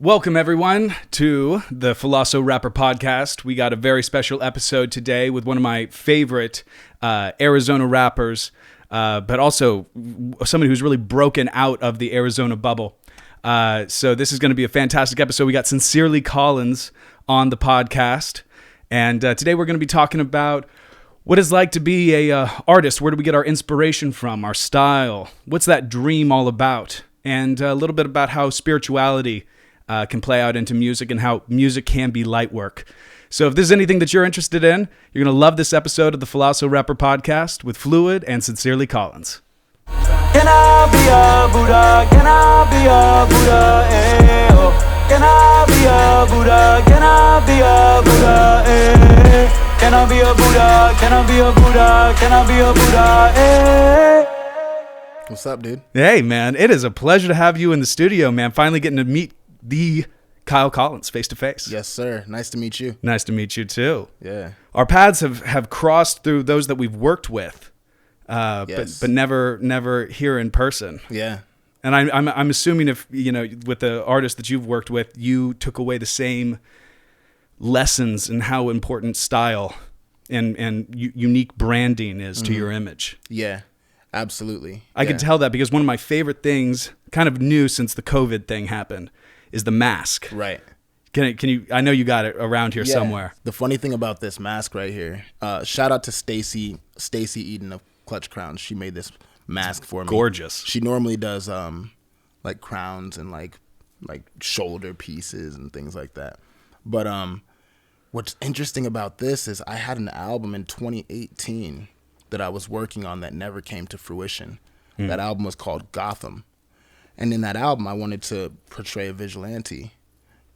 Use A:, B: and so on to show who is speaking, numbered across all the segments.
A: Welcome, everyone, to the Philoso-Rapper Podcast. We got a very special episode today with one of my favorite Arizona rappers, but also somebody who's really broken out of the Arizona bubble. So this is going to be a fantastic episode. We got Sincerely Collins on the podcast, and today we're going to be talking about what it's like to be a artist. Where do we get our inspiration from, our style? What's that dream all about? And a little bit about how spirituality can play out into music and how music can be light work. So if there's anything that you're interested in, you're going to love this episode of the Philoso-Rapper Podcast with Floowood and Sincerely Collins.
B: Can I be a Buddha? Can I be a Buddha? Eh, oh. Can I be a Buddha? Can I be a Buddha? Eh. Can I be a Buddha? Can I be a Buddha? Can I be a Buddha? Eh.
C: What's up, dude?
A: Hey, man. It is a pleasure to have you in the studio, man. Finally getting to meet the Kyle Collins face to face.
C: Yes, sir. Nice to meet you.
A: Nice to meet you, too.
C: Yeah.
A: Our paths have crossed through those that we've worked with,
C: Yes.
A: but never here in person.
C: Yeah.
A: And I'm assuming if, you know, with the artists that you've worked with, you took away the same lessons in how important style and unique branding is to your image.
C: Yeah. Absolutely.
A: I can tell that because one of my favorite things, kind of new since the COVID thing happened, is the mask.
C: Right.
A: Can you? I know you got it around here somewhere.
C: The funny thing about this mask right here, shout out to Stacy Eden of Clutch Crowns. She made this mask for me.
A: Gorgeous.
C: She normally does like crowns and like shoulder pieces and things like that. But what's interesting about this is I had an album in 2018 that I was working on that never came to fruition. That album was called Gotham. And in that album, I wanted to portray a vigilante.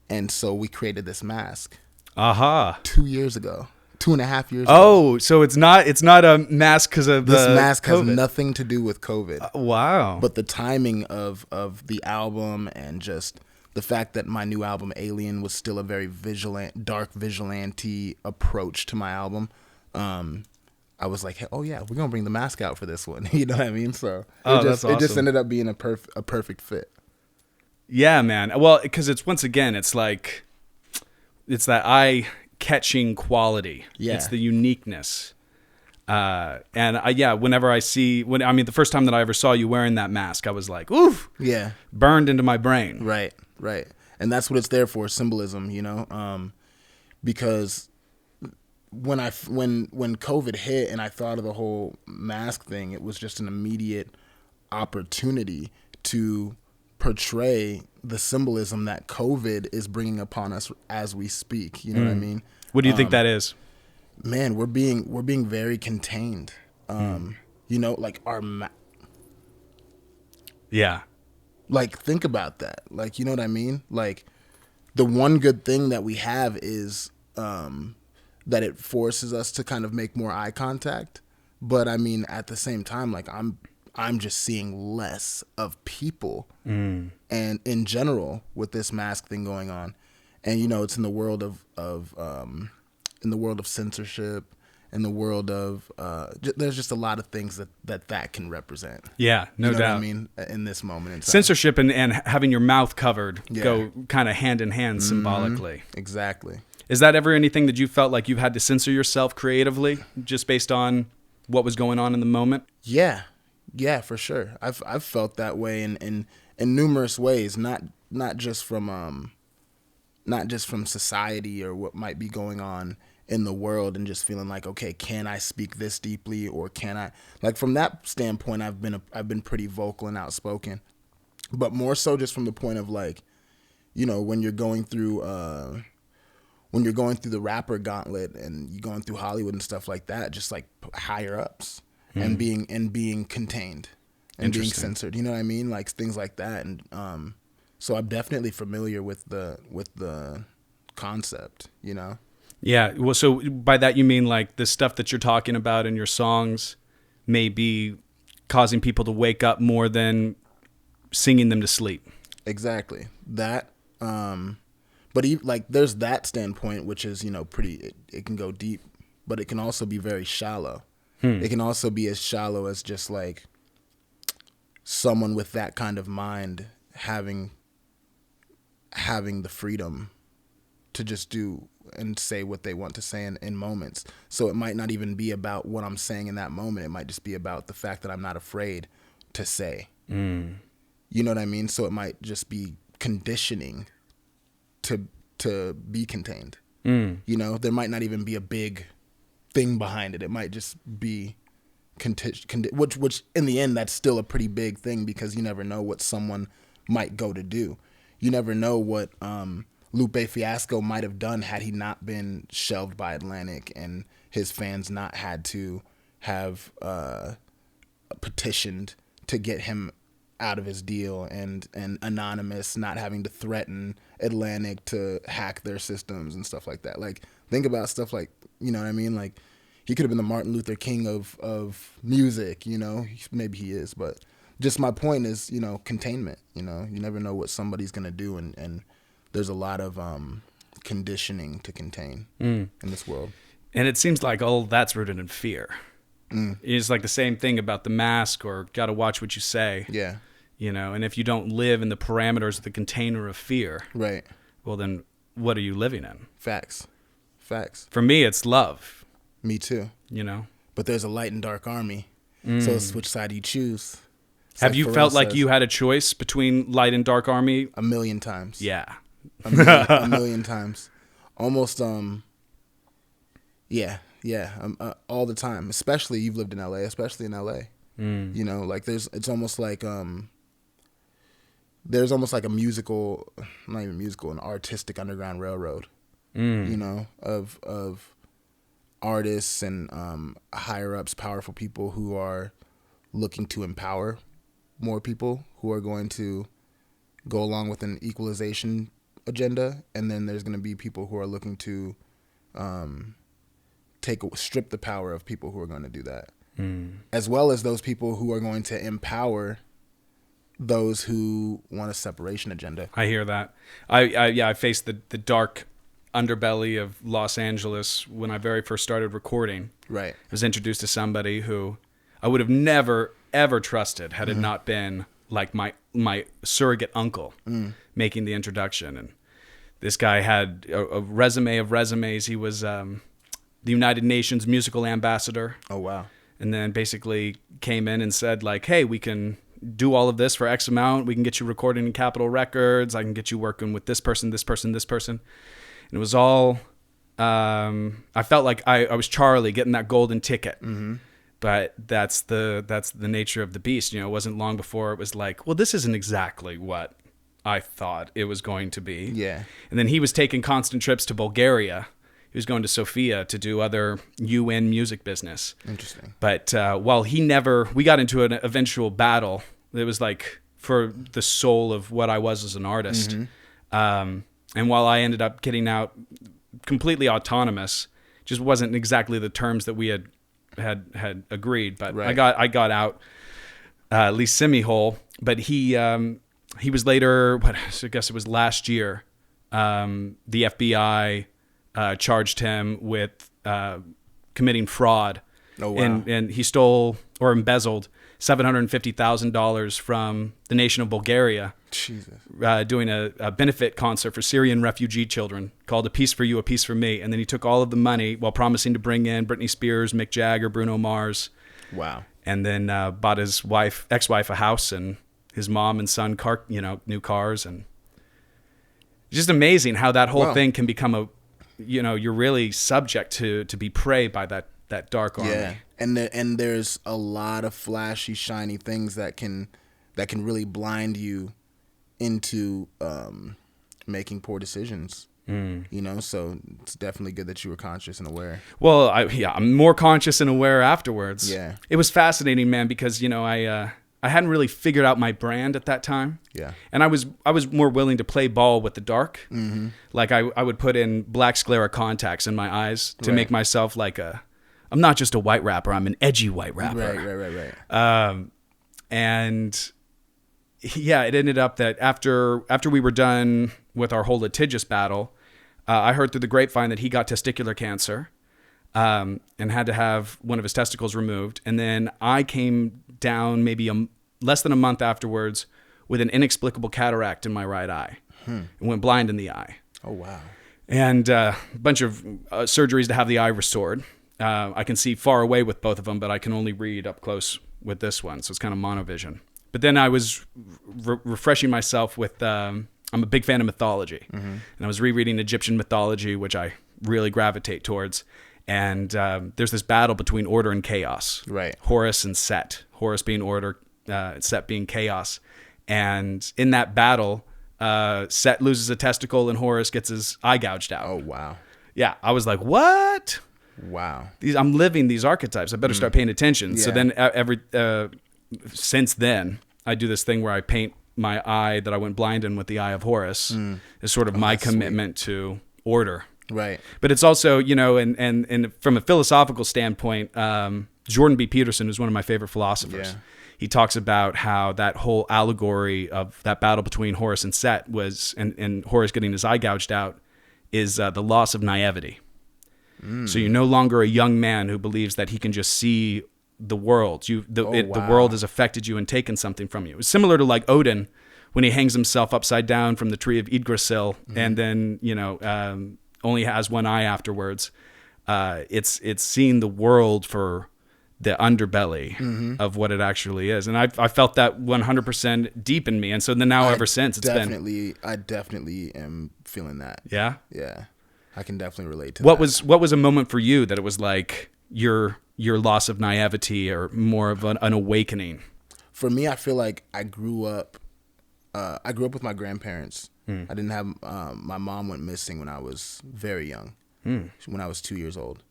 C: And so we created this mask.
A: Aha.
C: 2 years ago. 2.5 years ago.
A: Oh, so it's not a mask because of
C: This
A: the
C: mask has
A: COVID.
C: nothing to do with COVID.
A: Wow.
C: But the timing of the album and just the fact that my new album, Alien, was still a very dark vigilante approach to my album, I was like, hey, oh yeah, we're gonna bring the mask out for this one. You know what I mean? So
A: that's awesome.
C: It just ended up being a perfect fit.
A: Yeah, man. Well, because it's once again, it's like it's that eye-catching quality.
C: Yeah.
A: It's the uniqueness. Whenever the first time that I ever saw you wearing that mask, I was like, oof.
C: Yeah.
A: Burned into my brain.
C: Right. And that's what it's there for, symbolism, you know? Because when COVID hit and I thought of the whole mask thing, it was just an immediate opportunity to portray the symbolism that COVID is bringing upon us as we speak. You know what I mean?
A: What do you think that is?
C: Man, we're being very contained. You know, like
A: Yeah.
C: like think about that. Like, you know what I mean? Like the one good thing that we have is that it forces us to kind of make more eye contact. But I mean, at the same time, like I'm just seeing less of people and in general with this mask thing going on. And, you know, it's in the world of censorship, in the world of, there's just a lot of things that can represent.
A: Yeah, no
C: You know
A: doubt.
C: what I mean? In this moment in time.
A: Censorship and having your mouth covered go kind of hand in hand symbolically.
C: Exactly.
A: Is that ever anything that you felt like you had to censor yourself creatively just based on what was going on in the moment?
C: Yeah, for sure. I've felt that way in numerous ways, not just from society or what might be going on in the world, and just feeling like, okay, can I speak this deeply, or can I? Like from that standpoint, I've been pretty vocal and outspoken, but more so just from the point of like, you know, when you're going through the Rapper Gauntlet and you're going through Hollywood and stuff like that, just like higher ups and being contained and being censored, you know what I mean? Like things like that. And so I'm definitely familiar with the concept, you know?
A: Yeah. Well, so by that you mean like the stuff that you're talking about in your songs may be causing people to wake up more than singing them to sleep.
C: Exactly. That. But like there's that standpoint, which is, you know, pretty, it can go deep, but it can also be very shallow. It can also be as shallow as just like someone with that kind of mind having having the freedom to just do and say what they want to say in moments. So it might not even be about what I'm saying in that moment. It might just be about the fact that I'm not afraid to say. You know what I mean? So it might just be conditioning to be contained. You know, there might not even be a big thing behind it. It might just be which in the end, that's still a pretty big thing, because you never know what someone might go to do. You never know what Lupe Fiasco might have done had he not been shelved by Atlantic and his fans not had to have petitioned to get him out of his deal, and Anonymous not having to threaten Atlantic to hack their systems and stuff like that. Like, think about stuff like, you know what I mean? Like, he could have been the Martin Luther King of music, you know? Maybe he is, but just my point is, you know, containment. You know, you never know what somebody's going to do, and there's a lot of conditioning to contain in this world.
A: And it seems like all that's rooted in fear. It's like the same thing about the mask or got to watch what you say.
C: Yeah.
A: You know, and if you don't live in the parameters of the container of fear,
C: right,
A: well, then what are you living in?
C: Facts.
A: For me, it's love.
C: Me too.
A: You know?
C: But there's a light and dark army. So it's which side you choose. It's
A: Have
C: like
A: you
C: Pharrell
A: felt like
C: says,
A: you had a choice between light and dark army?
C: 1,000,000 times.
A: Yeah.
C: A million times. Almost, yeah, all the time. Especially, you've lived in LA, especially in LA. You know, like it's almost like, there's almost like a musical, not even musical, an artistic underground railroad, you know, of artists and higher ups, powerful people who are looking to empower more people, who are going to go along with an equalization agenda. And then there's going to be people who are looking to strip the power of people who are going to do that, as well as those people who are going to empower those who want a separation agenda.
A: I hear that. I faced the dark underbelly of Los Angeles when I very first started recording.
C: Right.
A: I was introduced to somebody who I would have never, ever trusted had it not been like my surrogate uncle making the introduction. And this guy had a resume of resumes. He was the United Nations musical ambassador.
C: Oh, wow.
A: And then basically came in and said, like, hey, we can do all of this for X amount. We can get you recording in Capitol Records. I can get you working with this person, this person, this person. And it was all, I felt like I was Charlie getting that golden ticket. But that's the nature of the beast. You know, it wasn't long before it was like, well, this isn't exactly what I thought it was going to be.
C: Yeah.
A: And then he was taking constant trips to Bulgaria. He was going to Sofia to do other UN music business.
C: Interesting.
A: But while we got into an eventual battle. It was like for the soul of what I was as an artist. And while I ended up getting out completely autonomous, just wasn't exactly the terms that we had agreed. But
C: right.
A: I got out at least semi-whole. But he was later, I guess it was last year, the FBI charged him with committing fraud.
C: Oh, wow.
A: And he stole or embezzled $750,000 from the nation of Bulgaria.
C: Jesus.
A: Doing a benefit concert for Syrian refugee children called A Piece for You, A Piece for Me. And then he took all of the money while promising to bring in Britney Spears, Mick Jagger, Bruno Mars.
C: Wow.
A: And then bought his ex-wife a house, and his mom and son new cars. And it's just amazing how that whole thing can become you're really subject to be prey by that dark army.
C: Yeah. And there's a lot of flashy, shiny things that can really blind you into making poor decisions. You know, so it's definitely good that you were conscious and aware.
A: Well, I'm more conscious and aware afterwards.
C: Yeah.
A: It was fascinating, man, because I hadn't really figured out my brand at that time.
C: Yeah.
A: And I was more willing to play ball with the dark. Like I would put in black sclera contacts in my eyes to make myself like I'm not just a white rapper, I'm an edgy white rapper.
C: Right.
A: And yeah, it ended up that after we were done with our whole litigious battle, I heard through the grapevine that he got testicular cancer and had to have one of his testicles removed. And then I came down maybe less than a month afterwards with an inexplicable cataract in my right eye. and went blind in the eye.
C: Oh, wow.
A: And a bunch of surgeries to have the eye restored. I can see far away with both of them, but I can only read up close with this one. So it's kind of monovision. But then I was refreshing myself with, I'm a big fan of mythology. And I was rereading Egyptian mythology, which I really gravitate towards. And there's this battle between order and chaos.
C: Right.
A: Horus and Set. Horus being order, Set being chaos. And in that battle, Set loses a testicle and Horus gets his eye gouged out.
C: Oh, wow.
A: Yeah, I was like, what?
C: Wow.
A: I'm living these archetypes. I better start paying attention.
C: Yeah.
A: So then since then, I do this thing where I paint my eye that I went blind in with the eye of Horus. Is sort of my commitment to order.
C: Right.
A: But it's also, and from a philosophical standpoint, Jordan B. Peterson is one of my favorite philosophers.
C: Yeah.
A: He talks about how that whole allegory of that battle between Horus and Set was, and Horus getting his eye gouged out, is the loss of naivety. So you're no longer a young man who believes that he can just see the world. The world has affected you and taken something from you. It's similar to like Odin when he hangs himself upside down from the tree of Yggdrasil and then, only has one eye afterwards. It's seeing the world for the underbelly of what it actually is. And I felt that 100% deep in me. And so then now ever since it's
C: I definitely am feeling that.
A: Yeah.
C: Yeah. I can definitely relate to
A: what
C: that.
A: What was a moment for you that it was like your loss of naivety or more of an awakening?
C: For me, I feel like I grew up with my grandparents. I didn't have, my mom went missing when I was very young, when I was 2 years old.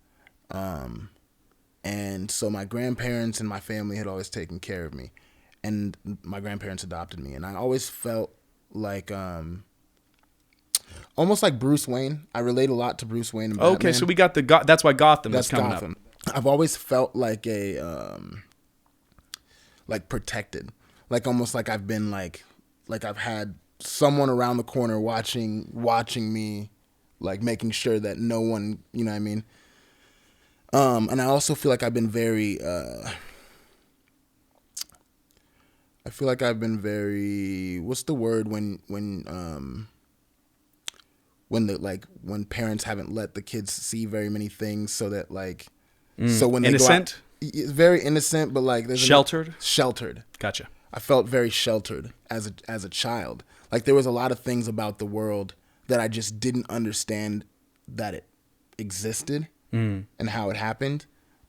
C: And so my grandparents and my family had always taken care of me, and my grandparents adopted me. And I always felt like, almost like Bruce Wayne. I relate a lot to Bruce Wayne and Batman.
A: Okay, so we got that's why Gotham is coming
C: Gotham. I've always felt like like protected, like almost like I've been like I've had someone around the corner watching me, like making sure that no one, you know what I mean? And I also feel like I've been very, what's the word when parents haven't let the kids see very many things, so that like, so when they
A: innocent?
C: Go out, it's very innocent, but like there's sheltered.
A: Gotcha.
C: I felt very sheltered as a child. Like there was a lot of things about the world that I just didn't understand that it existed and how it happened.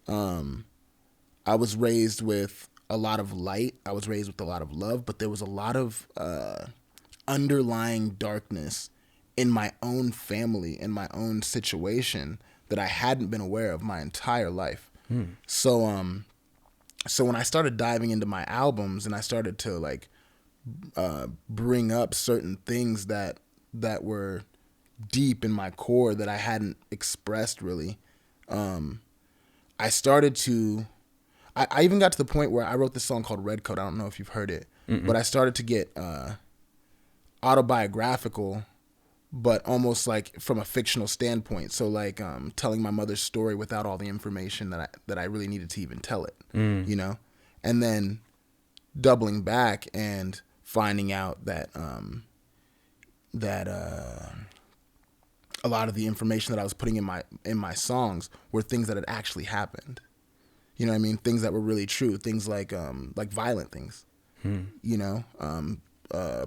C: I was raised with a lot of light. I was raised with a lot of love, but there was a lot of underlying darkness in my own family, in my own situation, that I hadn't been aware of my entire life. So when I started diving into my albums and I started to like bring up certain things that were deep in my core that I hadn't expressed really, I started to, I even got to the point where I wrote this song called Red Coat. I don't know if you've heard it, but I started to get autobiographical, but almost like from a fictional standpoint. So like telling my mother's story without all the information that I really needed to even tell it, you know? And then doubling back and finding out that a lot of the information that I was putting in my songs were things that had actually happened. You know what I mean? Things that were really true. Things like violent things. You know,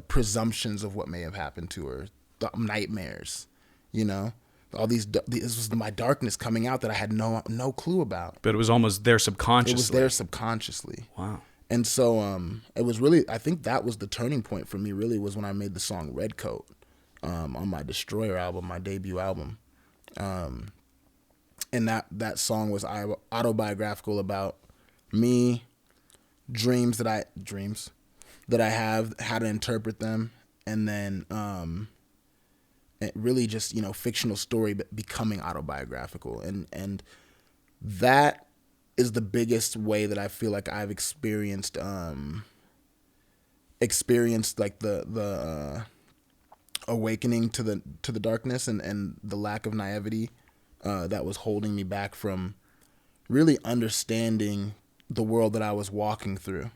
C: presumptions of what may have happened to her, nightmares. You know, all these. This was my darkness coming out that I had no clue about.
A: But it was almost there subconsciously.
C: It was there subconsciously.
A: Wow.
C: And so it was really. I think that was the turning point for me. Really, was when I made the song Red Coat on my Destroyer album, my debut album. And that song was autobiographical about me, dreams that I have, how to interpret them, and then it really just, you know, fictional story but becoming autobiographical, and that is the biggest way that I feel like I've experienced like the awakening to the darkness and the lack of naivety that was holding me back from really understanding the world that I was walking through.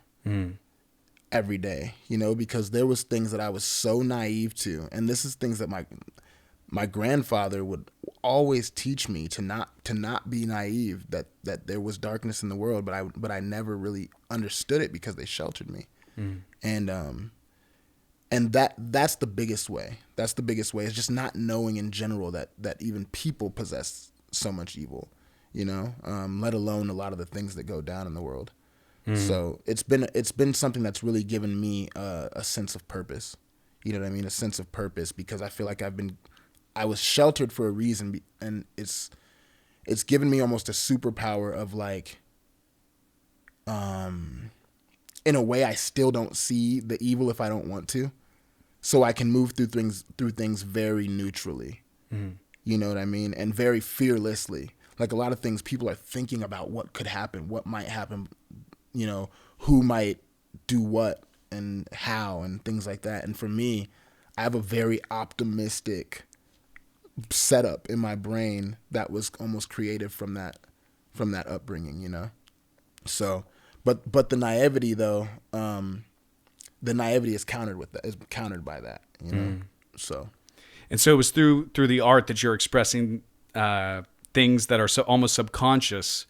C: every day, you know, because there was things that I was so naive to, and this is things that my grandfather would always teach me to not be naive, that there was darkness in the world, but I never really understood it because they sheltered me. And that's the biggest way. That's the biggest way, is just not knowing in general that even people possess so much evil, you know, let alone a lot of the things that go down in the world. So it's been something that's really given me a sense of purpose. You know what I mean? A sense of purpose, because I feel like I was sheltered for a reason, and it's given me almost a superpower of like, in a way I still don't see the evil if I don't want to. So I can move through things very neutrally. You know what I mean? And very fearlessly. Like a lot of things, people are thinking about what could happen, what might happen, you know, who might do what and how and things like that. And for me, I have a very optimistic setup in my brain that was almost created from that upbringing, you know? So, but the naivety though, the naivety is countered by that, you know? So.
A: And so it was through the art that you're expressing things that are so almost subconscious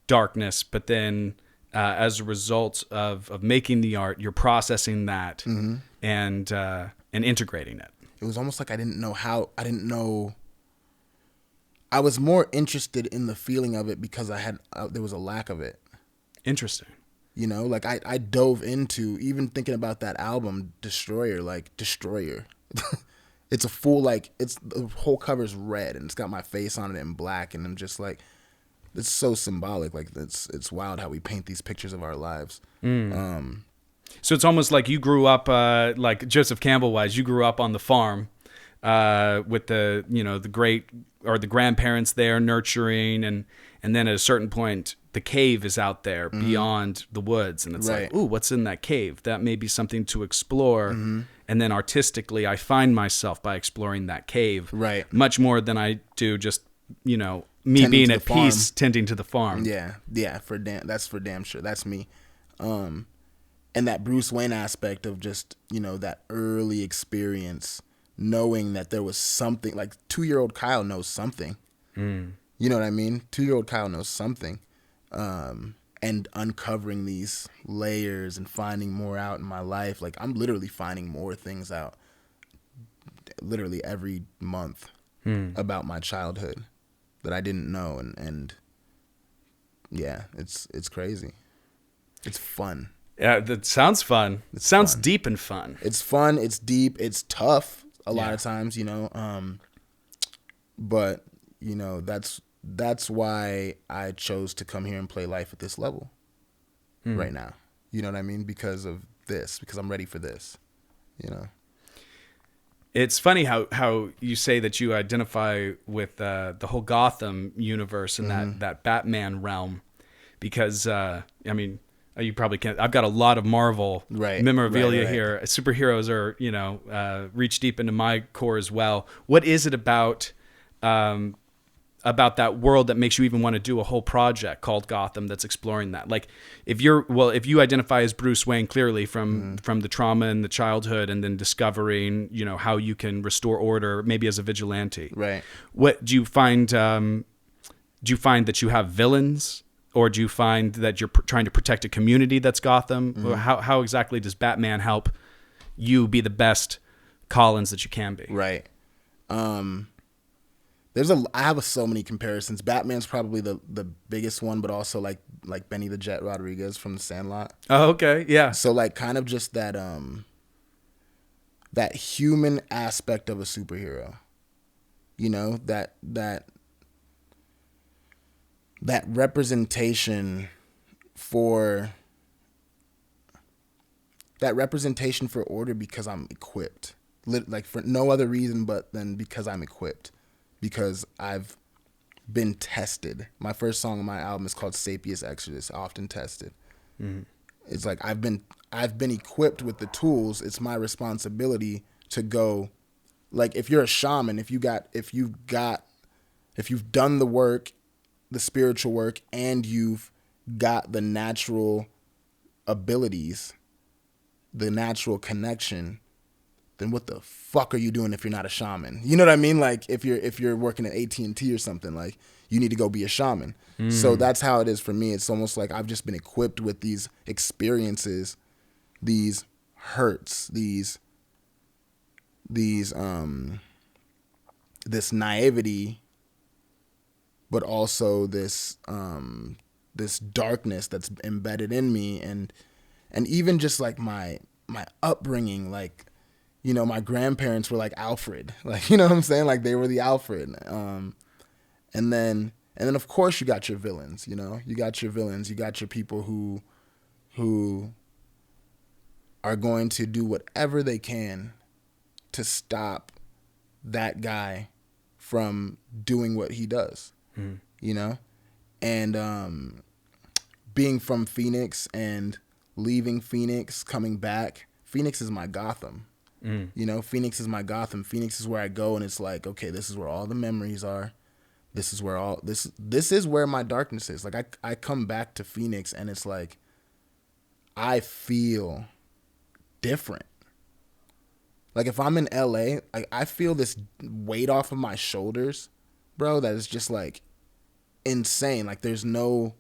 A: darkness, but then as a result of making the art, you're processing that and integrating it.
C: It was almost like I didn't know. I was more interested in the feeling of it because there was a lack of it.
A: Interesting.
C: You know, like I dove into, even thinking about that album, Destroyer. It's a full, like, the whole cover's red and it's got my face on it in black, and I'm just like, it's so symbolic. Like it's wild how we paint these pictures of our lives.
A: So it's almost like you grew up, like Joseph Campbell wise, you grew up on the farm with the grandparents there nurturing, and then at a certain point the cave is out there beyond the woods, and it's like, ooh, what's in that cave? That may be something to explore. And then artistically, I find myself by exploring that cave much more than I do just, you know, me tending being at peace tending to the farm.
C: Yeah, that's for damn sure. That's me. And that Bruce Wayne aspect of just, you know, that early experience, knowing that there was something, like 2-year-old Kyle knows something. You know what I mean? 2-year-old Kyle knows something. And uncovering these layers and finding more out in my life. Like, I'm literally finding more things out literally every month about my childhood that I didn't know. And yeah, it's crazy. It's fun.
A: Yeah, that sounds fun. It sounds fun. Deep and fun.
C: It's fun. It's deep. It's tough a lot of times, you know. But, you know, that's why I chose to come here and play life at this level right now. You know what I mean? Because I'm ready for this, you know?
A: It's funny how you say that you identify with the whole Gotham universe and that Batman realm, because, I mean, you probably can't. I've got a lot of Marvel memorabilia here. Superheroes are, you know, reach deep into my core as well. What is it about that world that makes you even want to do a whole project called Gotham that's exploring that? Like, if you identify as Bruce Wayne clearly from the trauma in the childhood, and then discovering, you know, how you can restore order, maybe as a vigilante. Right. What do you find? Do you find that you have villains, or do you find that you're trying to protect a community that's Gotham? Or how exactly does Batman help you be the best Collins that you can be?
C: Right. I have so many comparisons. Batman's probably the biggest one, but also like Benny the Jet Rodriguez from The Sandlot.
A: Oh, okay, yeah.
C: So like kind of just that that human aspect of a superhero. You know, that representation for order, because I'm equipped. Like for no other reason but then because I'm equipped. Because I've been tested. My first song on my album is called Sapious Exodus, Often Tested. It's like I've been equipped with the tools. It's my responsibility to go. Like, if you're a shaman, if you've done the work, the spiritual work, and you've got the natural abilities, the natural connection, then what the fuck are you doing if you're not a shaman? You know what I mean? Like if you're working at AT&T or something, like you need to go be a shaman. So that's how it is for me. It's almost like I've just been equipped with these experiences, these hurts, this naivety, but also this darkness that's embedded in me, and even just like my upbringing, like, you know, my grandparents were like Alfred, like, you know what I'm saying? Like they were the Alfred. And then of course you got your villains, you know, you got your people who are going to do whatever they can to stop that guy from doing what he does, you know? And being from Phoenix and leaving Phoenix, coming back, Phoenix is my Gotham. You know, Phoenix is my Gotham. Phoenix is where I go, and it's like, okay, this is where all the memories are. This is where this is where my darkness is. Like I come back to Phoenix, and it's like I feel different. Like if I'm in LA, I feel this weight off of my shoulders, bro, that is just like insane. Like there's no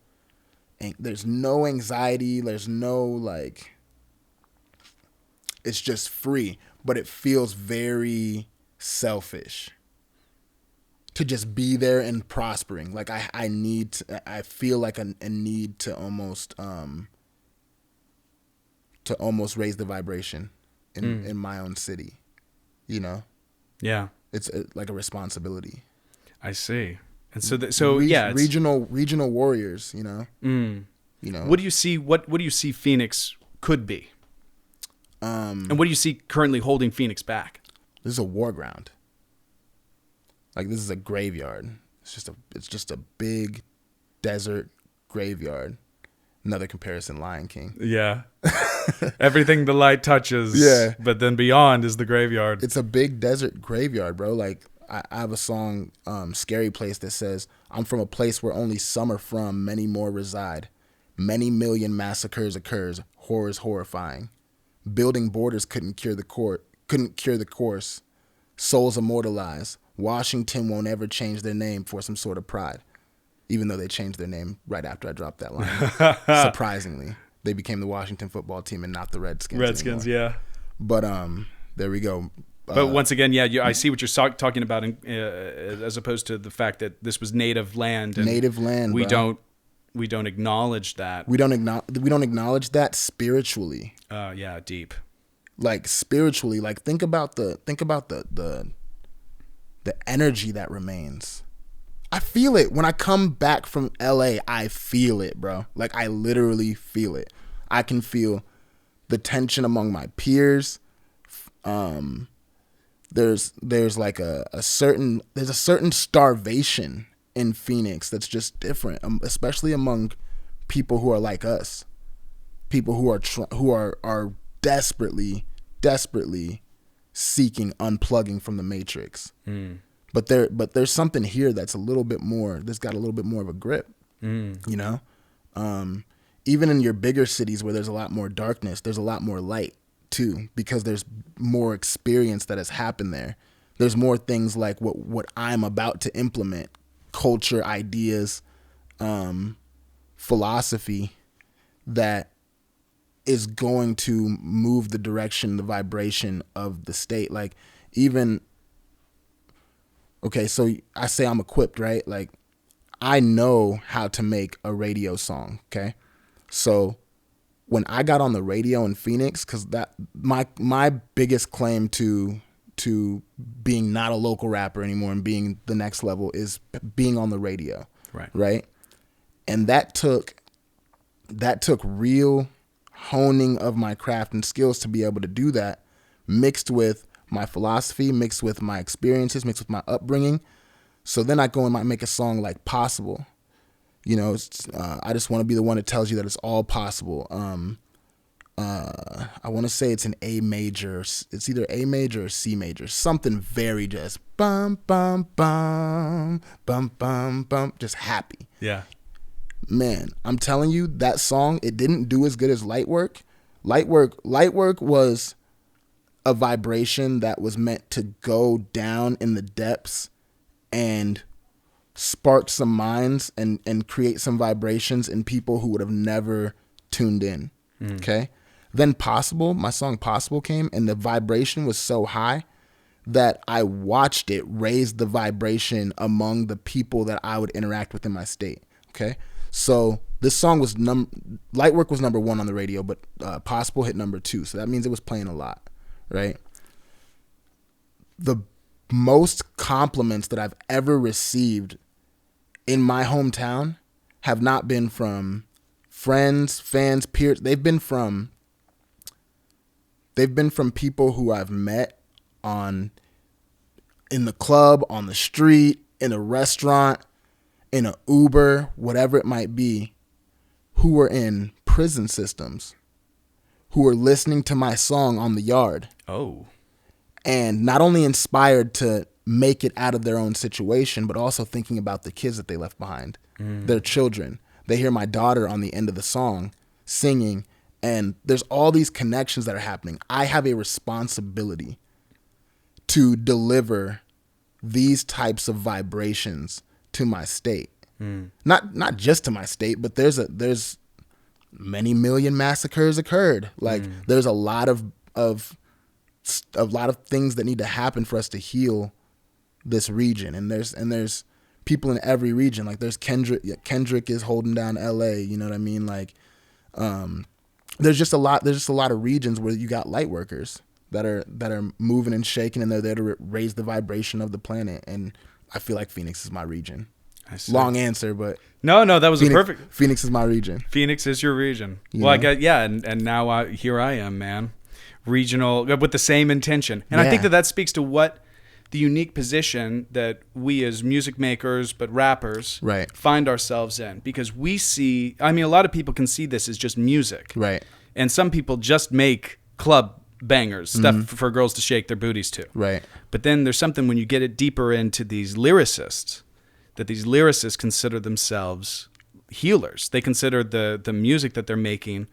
C: anxiety, there's no like, it's just free, but it feels very selfish to just be there and prospering. Like I feel like a need to almost raise the vibration in my own city, you know? Yeah. It's like a responsibility.
A: I see. And so,
C: regional warriors, you know? You know?
A: What do you see Phoenix could be? And what do you see currently holding Phoenix back?
C: This is a war ground. Like this is a graveyard. It's just a big desert graveyard. Another comparison, Lion King.
A: Yeah. Everything the light touches.
C: Yeah.
A: But then beyond is the graveyard.
C: It's a big desert graveyard, bro. Like I have a song, Scary Place, that says, I'm from a place where only some are from, many more reside. Many million massacres occurs, horrors horrifying. Building borders couldn't cure the course. Souls immortalized. Washington won't ever change their name for some sort of pride. Even though they changed their name right after I dropped that line. Surprisingly. They became the Washington football team and not the Redskins anymore.
A: Yeah.
C: But there we go.
A: But once again, I see what you're talking about, as opposed to the fact that this was native land. And
C: native land.
A: We don't acknowledge that.
C: We don't acknowledge that spiritually.
A: Yeah, deep.
C: Like spiritually, like think about the energy that remains. I feel it when I come back from LA. I feel it, bro. Like I literally feel it. I can feel the tension among my peers. There's like a certain starvation in Phoenix that's just different, especially among people who are like us, people who are desperately seeking unplugging from the matrix. But there's something here that's a little bit more. That's got a little bit more of a grip. You know, even in your bigger cities where there's a lot more darkness, there's a lot more light too, because there's more experience that has happened there. There's more things like what I'm about to implement, culture, ideas, philosophy that is going to move the direction, the vibration of the state. Like even, okay, so I say I'm equipped, right? Like I know how to make a radio song, okay? So when I got on the radio in Phoenix, because that my biggest claim to being not a local rapper anymore and being the next level is being on the radio, right? And that took real honing of my craft and skills to be able to do that, mixed with my philosophy, mixed with my experiences, mixed with my upbringing. So then I go and might make a song like Possible. You know, I just want to be the one that tells you that it's all possible. I want to say it's an A major. It's either A major or C major. Something very just bum, bum, bum, bum, bum, bum, just happy.
A: Yeah.
C: Man, I'm telling you, that song, it didn't do as good as Light Work, Light work was a vibration that was meant to go down in the depths and spark some minds and create some vibrations in people who would have never tuned in. Okay. Then my song Possible came, and the vibration was so high that I watched it raise the vibration among the people that I would interact with in my state. Okay. So this song was Lightwork was number 1 on the radio, but Possible hit number 2. So that means it was playing a lot, right? The most compliments that I've ever received in my hometown have not been from friends, fans, peers. They've been from people who I've met in the club, on the street, in a restaurant, in an Uber, whatever it might be, who were in prison systems, who were listening to my song on the yard.
A: Oh.
C: And not only inspired to make it out of their own situation, but also thinking about the kids that they left behind, their children. They hear my daughter on the end of the song singing, and there's all these connections that are happening. I have a responsibility to deliver these types of vibrations to my state. Not just to my state, but there's many million massacres occurred. Like there's a lot of things that need to happen for us to heal this region, and there's people in every region. Like there's Kendrick is holding down LA, you know what I mean? Like there's just a lot of regions where you got light workers that are moving and shaking, and they're there to raise the vibration of the planet. And I feel like Phoenix is my region. Long answer, but
A: no, that was
C: Phoenix,
A: a perfect.
C: Phoenix is my region.
A: Phoenix is your region.
C: You
A: well,
C: know?
A: I get and now here I am, man. Regional with the same intention, and I think that speaks to what the unique position that we as music makers, but rappers, find ourselves in, because we see. I mean, a lot of people can see this as just music,
C: right?
A: And some people just make club bangers, stuff for girls to shake their booties to,
C: right?
A: But then there's something when you get it deeper into these lyricists, that these lyricists consider themselves healers. They consider the music that they're making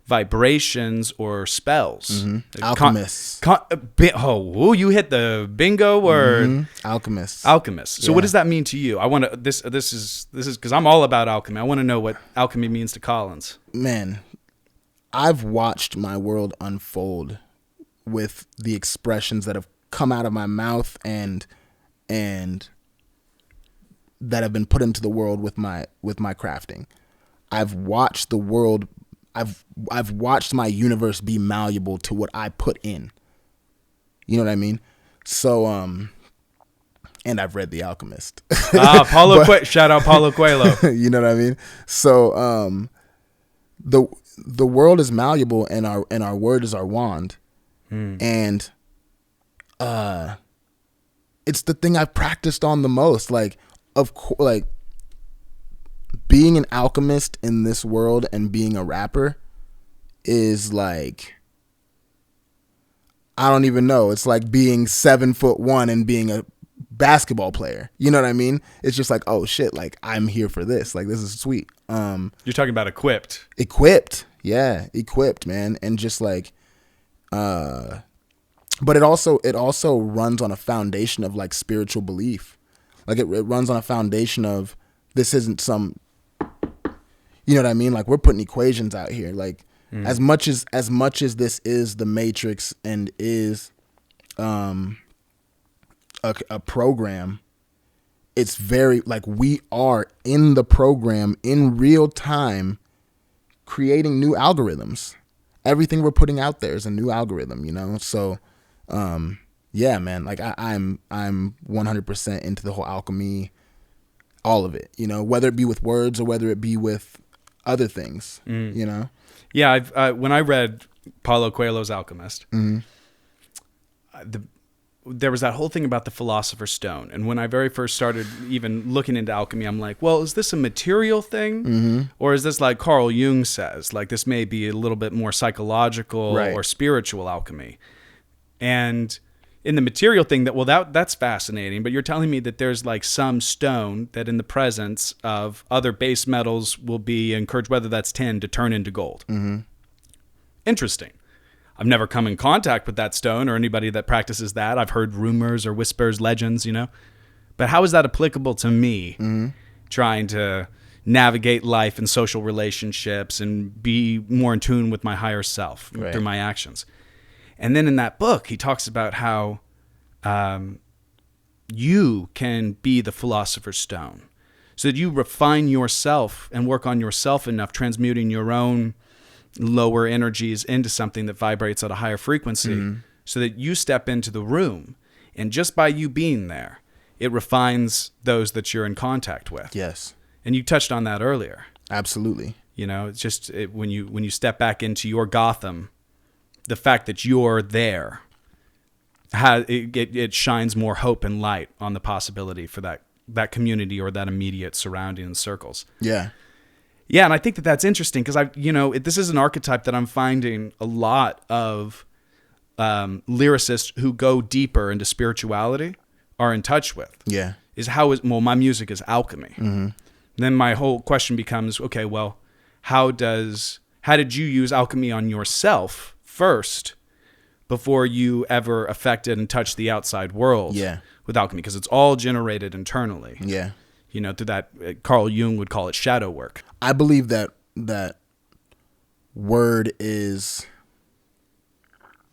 A: vibrations or spells.
C: Alchemists.
A: You hit the bingo word.
C: Alchemists.
A: So what does that mean to you? I want to. This is because I'm all about alchemy. I want to know what alchemy means to Collins.
C: Man, I've watched my world unfold with the expressions that have come out of my mouth and that have been put into the world with my crafting. I've watched the world. I've watched my universe be malleable to what I put in. You know what I mean? So and I've read The Alchemist.
A: Shout out Paulo Coelho.
C: You know what I mean? So the world is malleable, and our word is our wand. And it's the thing I've practiced on the most. Like being an alchemist in this world and being a rapper is like, I don't even know. It's like being 7'1" and being a basketball player. You know what I mean? It's just like, oh shit, like I'm here for this. Like this is sweet.
A: You're talking about equipped.
C: Yeah, equipped, man. And just like but it also runs on a foundation of like spiritual belief. Like it runs on a foundation of, this isn't some, you know what I mean? Like we're putting equations out here. Like as much as this is the Matrix and is a program, it's very like we are in the program in real time creating new algorithms. Everything we're putting out there is a new algorithm, you know? So yeah, man, like I'm 100% into the whole alchemy, all of it, you know, whether it be with words or whether it be with other things, you know?
A: Yeah, when I read Paulo Coelho's Alchemist, there was that whole thing about the Philosopher's Stone. And when I very first started even looking into alchemy, I'm like, well, is this a material thing? Or is this like Carl Jung says, like this may be a little bit more psychological or spiritual alchemy? And in the material thing, that's fascinating. But you're telling me that there's like some stone that in the presence of other base metals will be encouraged, whether that's tin, to turn into gold. Interesting. I've never come in contact with that stone or anybody that practices that. I've heard rumors or whispers, legends, But how is that applicable to me trying to navigate life and social relationships and be more in tune with my higher self through my actions? And then in that book, he talks about how you can be the Philosopher's Stone, so that you refine yourself and work on yourself enough, transmuting your own lower energies into something that vibrates at a higher frequency, so that you step into the room, and just by you being there, it refines those that you're in contact with.
C: Yes.
A: And you touched on that earlier.
C: Absolutely.
A: It's just when you step back into your Gotham, the fact that you're there, it shines more hope and light on the possibility for that community or that immediate surrounding and circles.
C: Yeah.
A: Yeah, and I think that that's interesting because this is an archetype that I'm finding a lot of lyricists who go deeper into spirituality are in touch with.
C: Yeah.
A: My music is alchemy. Then my whole question becomes, okay, well, how did you use alchemy on yourself first before you ever affected and touched the outside world with alchemy? Because it's all generated internally.
C: Yeah.
A: Through that, Carl Jung would call it shadow work.
C: I believe that word is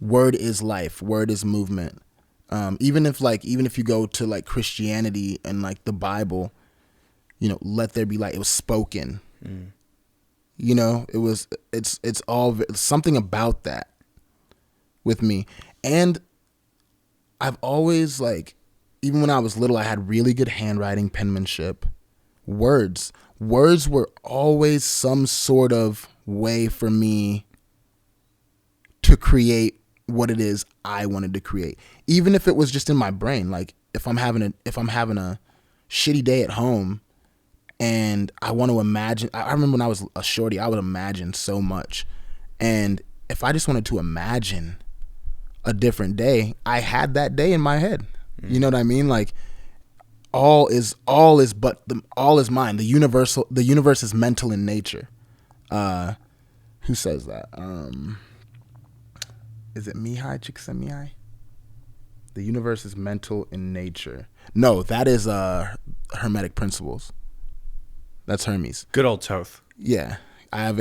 C: life. Word is movement. Even if you go to like Christianity and like the Bible, let there be light. It was spoken. It's all something about that with me. And I've always even when I was little, I had really good handwriting, penmanship. Words were always some sort of way for me to create what it is I wanted to create, even if it was just in my brain. Like if I'm having a shitty day at home and I want to imagine, I remember when I was a shorty, I would imagine so much. And if I just wanted to imagine a different day, I had that day in my head. You know what I mean? Like all is mine. The universe is mental in nature. Who says that? Is it Mihai Csikszentmihalyi? The universe is mental in nature. No, that is Hermetic Principles. That's Hermes.
A: Good old Toth.
C: Yeah, I have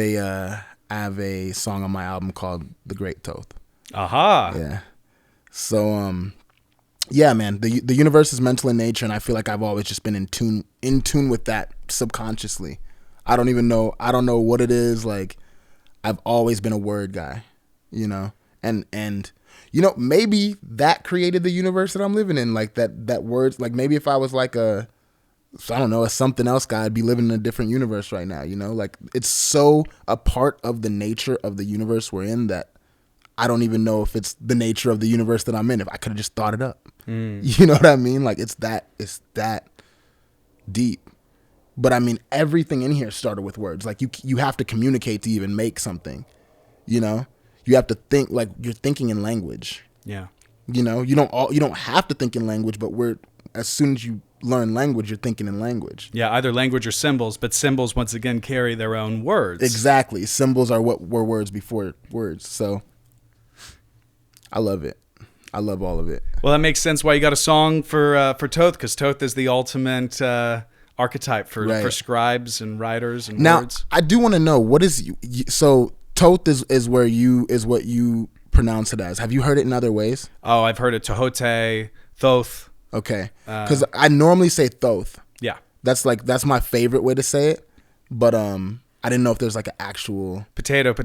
C: a song on my album called "The Great Toth."
A: Aha.
C: Yeah. So yeah, man, the universe is mental in nature, and I feel like I've always just been in tune with that subconsciously. I don't know what it is. Like I've always been a word guy, and maybe that created the universe that I'm living in. Like that words, like maybe if I was like a something else guy, I'd be living in a different universe right now. Like it's so a part of the nature of the universe we're in that I don't even know if it's the nature of the universe that I'm in. If I could have just thought it up, you know what I mean? Like it's that deep. But I mean, everything in here started with words. Like you have to communicate to even make something. You have to think like you're thinking in language.
A: Yeah.
C: You don't have to think in language, but as soon as you learn language, you're thinking in language.
A: Yeah, either language or symbols, but symbols once again carry their own words.
C: Exactly. Symbols are what were words before words. So I love it. I love all of it.
A: Well, that makes sense why you got a song for Toth, because Toth is the ultimate archetype for scribes and writers and words.
C: Now, I do want to know, what is so Toth is what you pronounce it as. Have you heard it in other ways?
A: Oh, I've heard it Tohote, Thoth.
C: Okay, because I normally say Thoth.
A: Yeah,
C: that's my favorite way to say it. But I didn't know if there's like an actual
A: potato.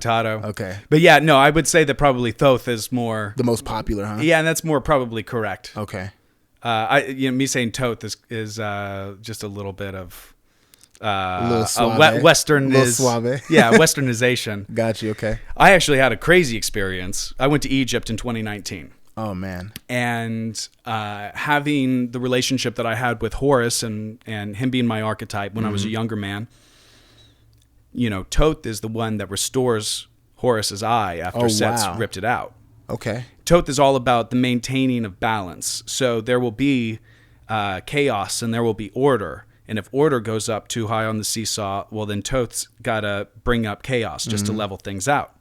C: Okay,
A: but yeah, no, I would say that probably Thoth is more
C: the most popular, huh?
A: Yeah, and that's more probably correct.
C: Okay,
A: me saying Toth is just a little bit of westernization.
C: Got you. Okay.
A: I actually had a crazy experience. I went to Egypt in 2019.
C: Oh man.
A: And having the relationship that I had with Horus and him being my archetype when I was a younger man, Toth is the one that restores Horus's eye after Set's ripped it out.
C: Okay.
A: Toth is all about the maintaining of balance. So there will be chaos and there will be order. And if order goes up too high on the seesaw, well, then Toth's got to bring up chaos just to level things out.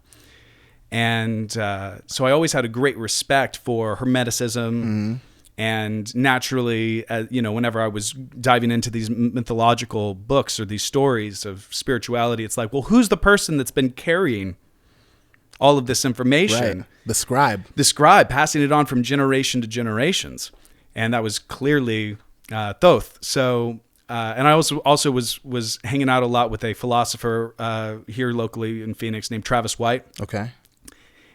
A: And so I always had a great respect for Hermeticism. And naturally, whenever I was diving into these mythological books or these stories of spirituality, it's like, well, who's the person that's been carrying all of this information?
C: Right. The scribe.
A: The scribe, passing it on from generation to generations. And that was clearly Thoth. So, and I also was hanging out a lot with a philosopher here locally in Phoenix named Travis White.
C: Okay.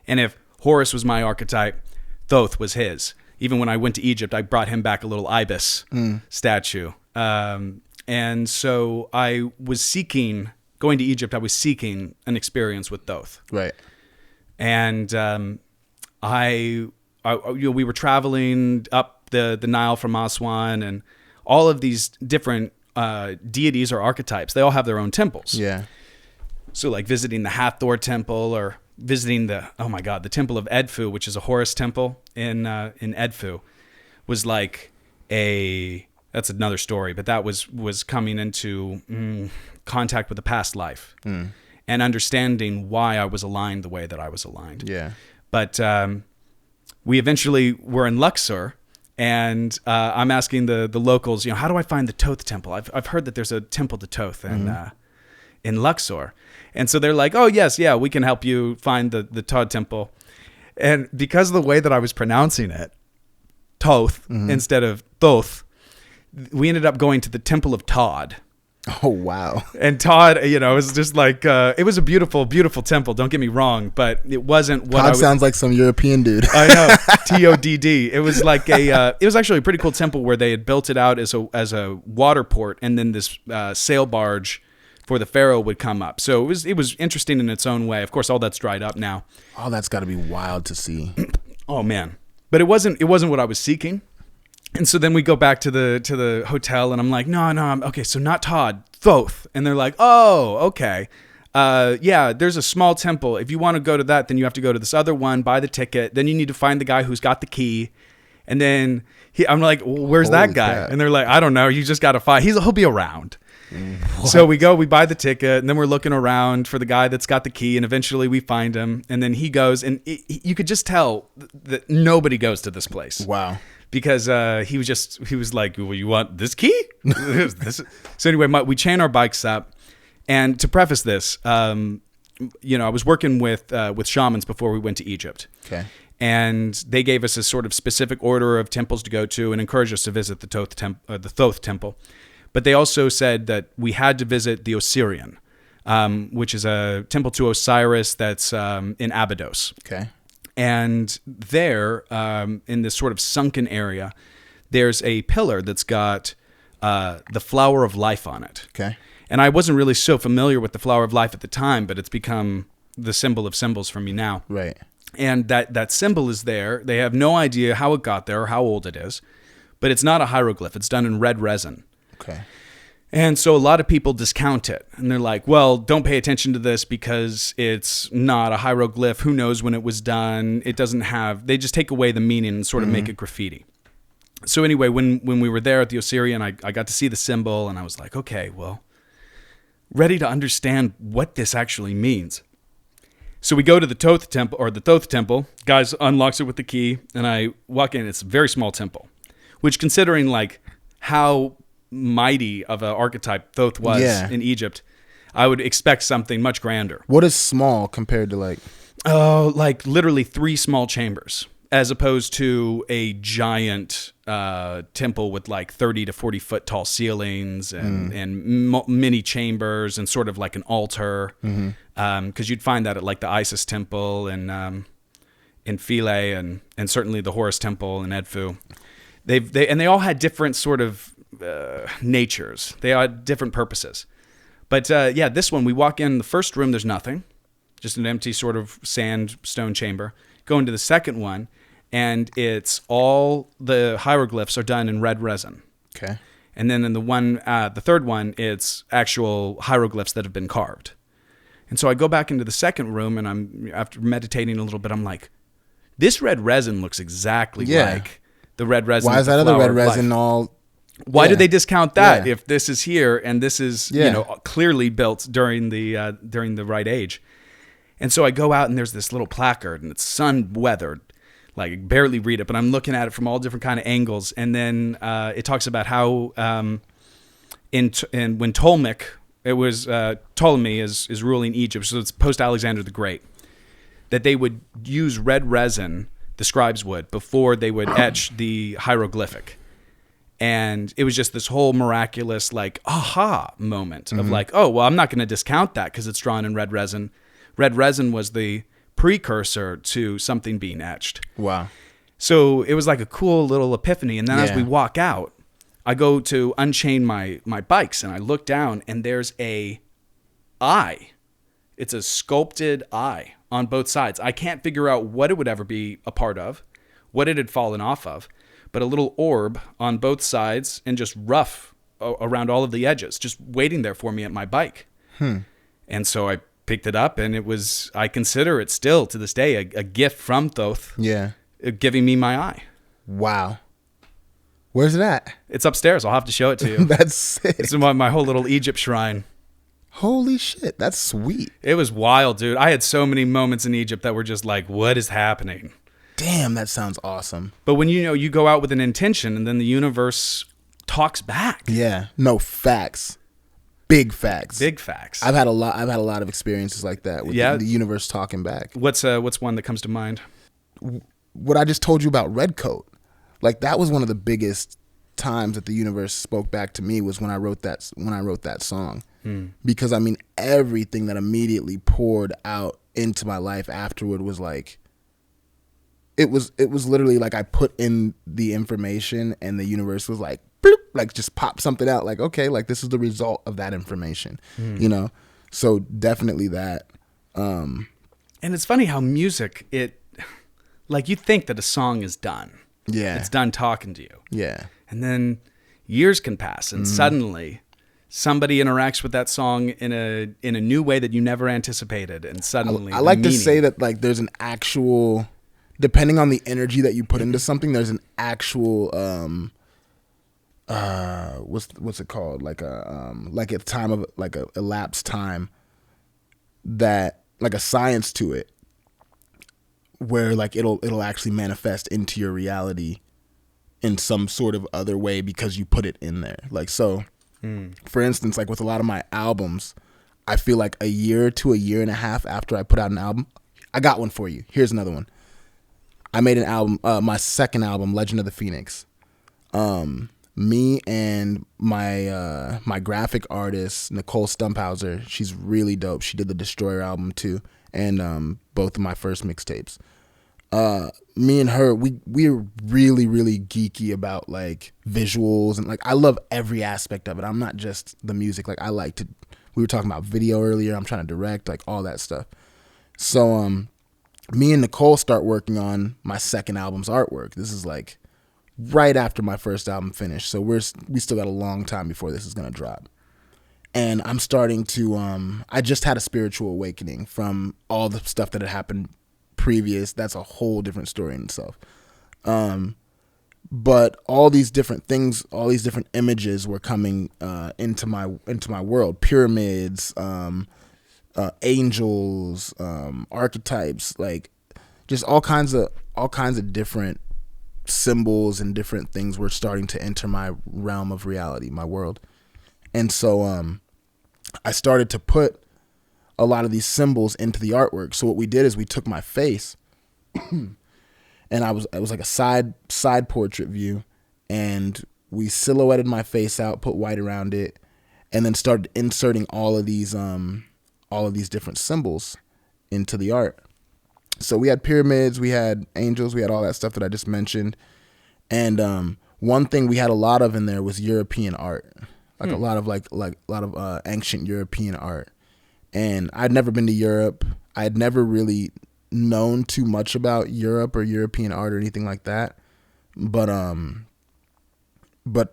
A: And if Horus was my archetype, Thoth was his. Even when I went to Egypt, I brought him back a little ibis statue. And so I was going to Egypt, I was seeking an experience with Thoth.
C: Right.
A: And we were traveling up the Nile from Aswan, and all of these different deities or archetypes, they all have their own temples.
C: Yeah.
A: So like visiting the Hathor temple, or visiting the temple of Edfu, which is a Horus temple in Edfu, was like that's another story, but that was coming into contact with the past life and understanding why I was aligned the way that I was aligned.
C: Yeah.
A: But we eventually were in Luxor, and I'm asking the locals, how do I find the Thoth Temple? I've heard that there's a temple to Thoth in Luxor. And so they're like, oh, yes, yeah, we can help you find the Thoth Temple. And because of the way that I was pronouncing it, Toth, instead of Thoth, we ended up going to the Temple of Todd.
C: Oh, wow.
A: And Todd, it was just like, it was a beautiful, beautiful temple, don't get me wrong, but it wasn't what
C: Todd sounds like some European dude.
A: I know, Todd. It was like it was actually a pretty cool temple where they had built it out as a water port, and then this sail barge for the pharaoh would come up. So it was interesting in its own way. Of course, all that's dried up now.
C: Oh, that's got to be wild to see.
A: Oh man, but it wasn't what I was seeking. And so then we go back to the hotel, and I'm like, no, I'm okay. So not Todd, Thoth. And they're like, oh, okay. Yeah, there's a small temple. If you want to go to that, then you have to go to this other one, buy the ticket. Then you need to find the guy who's got the key. And then I'm like, well, where's that guy?
C: Crap.
A: And they're like, I don't know. You just got to find. He'll be around.
C: What?
A: So we buy the ticket, and then we're looking around for the guy that's got the key, and eventually we find him, and then he goes, and you could just tell that nobody goes to this place.
C: Wow.
A: Because he was like, well, you want this key? So anyway, we chain our bikes up, and to preface this, I was working with shamans before we went to Egypt.
C: Okay.
A: And they gave us a sort of specific order of temples to go to and encouraged us to visit the Thoth Temple. But they also said that we had to visit the Osirian, which is a temple to Osiris that's in Abydos.
C: Okay.
A: And there, in this sort of sunken area, there's a pillar that's got the flower of life on it.
C: Okay.
A: And I wasn't really so familiar with the flower of life at the time, but it's become the symbol of symbols for me now.
C: Right.
A: And that symbol is there. They have no idea how it got there or how old it is, but it's not a hieroglyph. It's done in red resin.
C: Okay.
A: And so a lot of people discount it. And they're like, well, don't pay attention to this because it's not a hieroglyph. Who knows when it was done? It doesn't have... They just take away the meaning and sort of make it graffiti. So anyway, when we were there at the Osirian, I got to see the symbol, and I was like, okay, well, ready to understand what this actually means. So we go to the Thoth Temple. Guys unlocks it with the key, and I walk in. It's a very small temple, which, considering like how mighty of an archetype Thoth was in Egypt, I would expect something much grander.
C: What is small compared to like?
A: Oh, like literally 3 small chambers, as opposed to a giant temple with like 30 to 40 foot tall ceilings and many chambers and sort of like an altar. Because you'd find that at like the Isis temple and in Philae and certainly the Horus temple in Edfu. They all had different sort of natures. They had different purposes. But this one, we walk in the first room, there's nothing. Just an empty sort of sandstone chamber. Go into the second one, and it's all the hieroglyphs are done in red resin.
C: Okay.
A: And then in the third one, it's actual hieroglyphs that have been carved. And so I go back into the second room, and after meditating a little bit, I'm like, this red resin looks exactly like the red resin.
C: Why is that other red resin all?
A: Why did they discount that if this is here and this is clearly built during the right age? And so I go out and there's this little placard and it's sun weathered. Like, I barely read it, but I'm looking at it from all different kind of angles. And then it talks about how when Ptolemaic, it was Ptolemy is ruling Egypt, so it's post Alexander the Great, that they would use red resin, the scribes would, before they would etch the hieroglyphic. And it was just this whole miraculous, like, aha moment of like, oh, well, I'm not going to discount that because it's drawn in red resin. Red resin was the precursor to something being etched.
C: Wow.
A: So it was like a cool little epiphany. And then as we walk out, I go to unchain my bikes and I look down and there's a eye. It's a sculpted eye on both sides. I can't figure out what it would ever be a part of, what it had fallen off of, but a little orb on both sides and just rough around all of the edges, just waiting there for me at my bike. And so I picked it up, and it was, I consider it still to this day a gift from Thoth.
C: Yeah.
A: Giving me my eye.
C: Wow. Where's it at?
A: It's upstairs. I'll have to show it to you.
C: That's sick.
A: It's in my whole little Egypt shrine.
C: Holy shit. That's sweet.
A: It was wild, dude. I had so many moments in Egypt that were just like, what is happening?
C: Damn, that sounds awesome.
A: But when you go out with an intention and then the universe talks back.
C: Yeah. No, facts. Big facts.
A: Big facts.
C: I've had a lot of experiences like that with the universe talking back.
A: What's one that comes to mind?
C: What I just told you about Redcoat. Like, that was one of the biggest times that the universe spoke back to me was when I wrote that song. Because I mean, everything that immediately poured out into my life afterward was like, it was literally like I put in the information and the universe was like, bloop, like just pop something out, like, okay, like this is the result of that information, you know? So definitely that.
A: And it's funny how music, like, you think that a song is done.
C: Yeah.
A: It's done talking to you.
C: Yeah.
A: And then years can pass and suddenly somebody interacts with that song in a new way that you never anticipated, and suddenly
C: I like to say that, like, there's an actual, depending on the energy that you put into something, there's an actual what's it called, like a time of, like a elapsed time, that, like, a science to it, where like it'll actually manifest into your reality in some sort of other way because you put it in there. Like, so for instance, like with a lot of my albums, I feel like a year to a year and a half after I put out an album, I got one for you. Here's another one. I made an album, my second album, Legend of the Phoenix. Me and my graphic artist, Nicole Stumphauser, she's really dope. She did the Destroyer album too, and both of my first mixtapes. Me and her, we're really, really geeky about like visuals, and like I love every aspect of it. I'm not just the music. Like, I like to, we were talking about video earlier. I'm trying to direct, like all that stuff. So me and Nicole start working on my second album's artwork. This is like right after my first album finished. So we still got a long time before this is going to drop. And I'm starting to, I just had a spiritual awakening from all the stuff that had happened previous. That's a whole different story in itself. But all these different things, all these different images were coming into my world. Pyramids, angels, archetypes, like just all kinds of different symbols and different things were starting to enter my realm of reality, my world. And so I started to put a lot of these symbols into the artwork. So what we did is we took my face and it was like a side portrait view, and we silhouetted my face out, put white around it, and then started inserting all of these different symbols into the art. So we had pyramids, we had angels, we had all that stuff that I just mentioned. And one thing we had a lot of in there was European art, like a lot of ancient European art. And I'd never been to Europe. I had never really known too much about Europe or European art or anything like that. But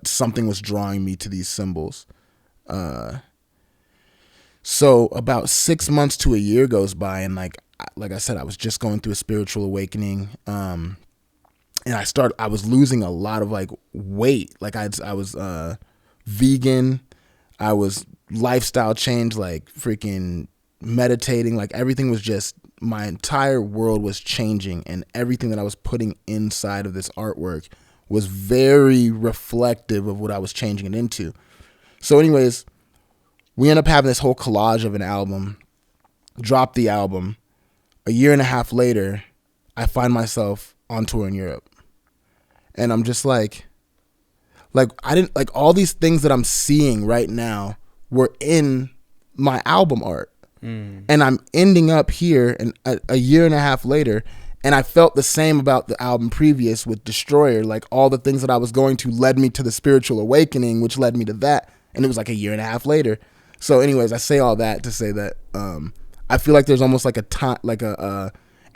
C: something was drawing me to these symbols. So about 6 months to a year goes by, and like I said, I was just going through a spiritual awakening. And I was losing a lot of like weight. Like I was vegan. I was lifestyle change, like freaking meditating. Like everything was just, my entire world was changing, and everything that I was putting inside of this artwork was very reflective of what I was changing it into. So anyways, we end up having this whole collage of an album, drop the album. A year and a half later, I find myself on tour in Europe. And I'm just like I didn't, like, all these things that I'm seeing right now were in my album art. And I'm ending up here and a year and a half later, and I felt the same about the album previous with Destroyer. Like, all the things that I was going to led me to the spiritual awakening, which led me to that. And it was like a year and a half later. So anyways, I say all that to say that I feel like there's almost like a time, like a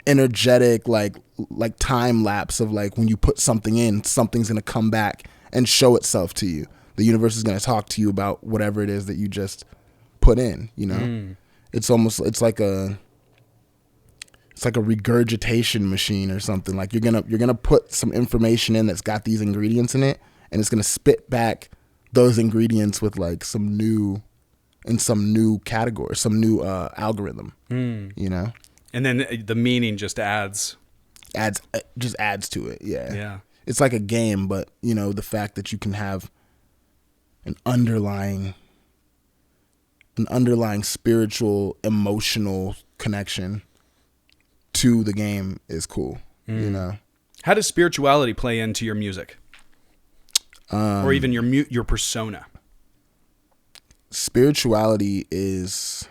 C: energetic, like time lapse of, like, when you put something in, something's going to come back and show itself to you. The universe is going to talk to you about whatever it is that you just put in, you know? It's almost, it's like a regurgitation machine or something. Like, you're gonna put some information in that's got these ingredients in it, and it's gonna spit back those ingredients with, like, some new category, some new algorithm. You know,
A: and then the meaning just adds
C: to it.
A: Yeah.
C: It's like a game, but, you know, the fact that you can have an underlying spiritual, emotional connection to the game is cool. You know,
A: how does spirituality play into your music, or even your persona?
C: Spirituality is,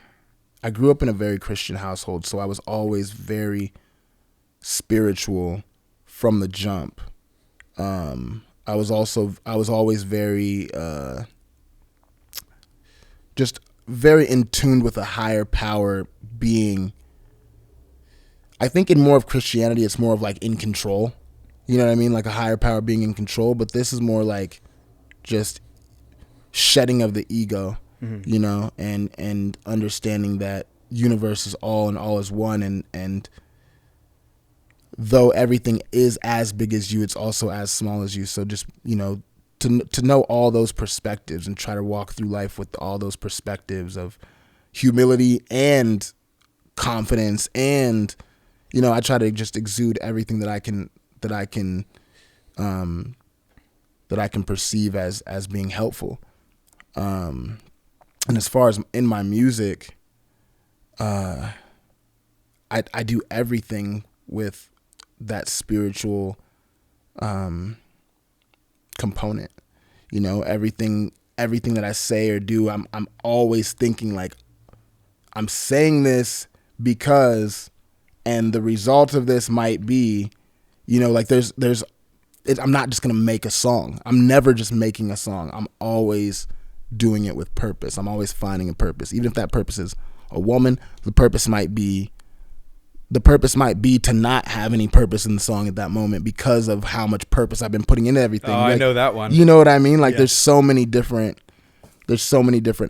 C: I grew up in a very Christian household, so I was always very spiritual from the jump. I was always very just very in tune with a higher power being. I think in more of Christianity, it's more of like in control. You know what I mean? Like a higher power being in control. But this is more like just shedding of the ego, you know, and understanding that universe is all and all is one. And though everything is as big as you, it's also as small as you. So just, you know, to know all those perspectives and try to walk through life with all those perspectives of humility and confidence, and, you know, I try to just exude everything that I can perceive as being helpful. And as far as in my music, I do everything with that spiritual component. You know, everything that I say or do, I'm always thinking, like, I'm saying this because, and the result of this might be, you know, like I'm not just going to make a song. I'm never just making a song. I'm always doing it with purpose. I'm always finding a purpose. Even if that purpose is a woman, the purpose might be to not have any purpose in the song at that moment because of how much purpose I've been putting into everything.
A: Oh,
C: like,
A: I know that one.
C: You know what I mean? Like,
A: Yeah.
C: there's so many different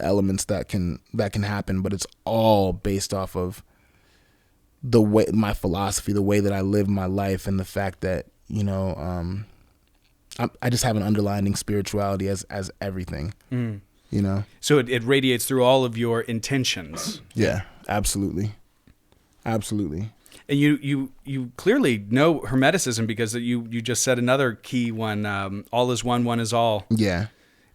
C: elements that can happen, but it's all based off of the way, my philosophy, the way that I live my life, and the fact that, you know, I just have an underlying spirituality as everything, you know?
A: So it radiates through all of your intentions.
C: Yeah, absolutely. Absolutely.
A: And you clearly know Hermeticism, because you just said another key one, all is one, one is all.
C: Yeah.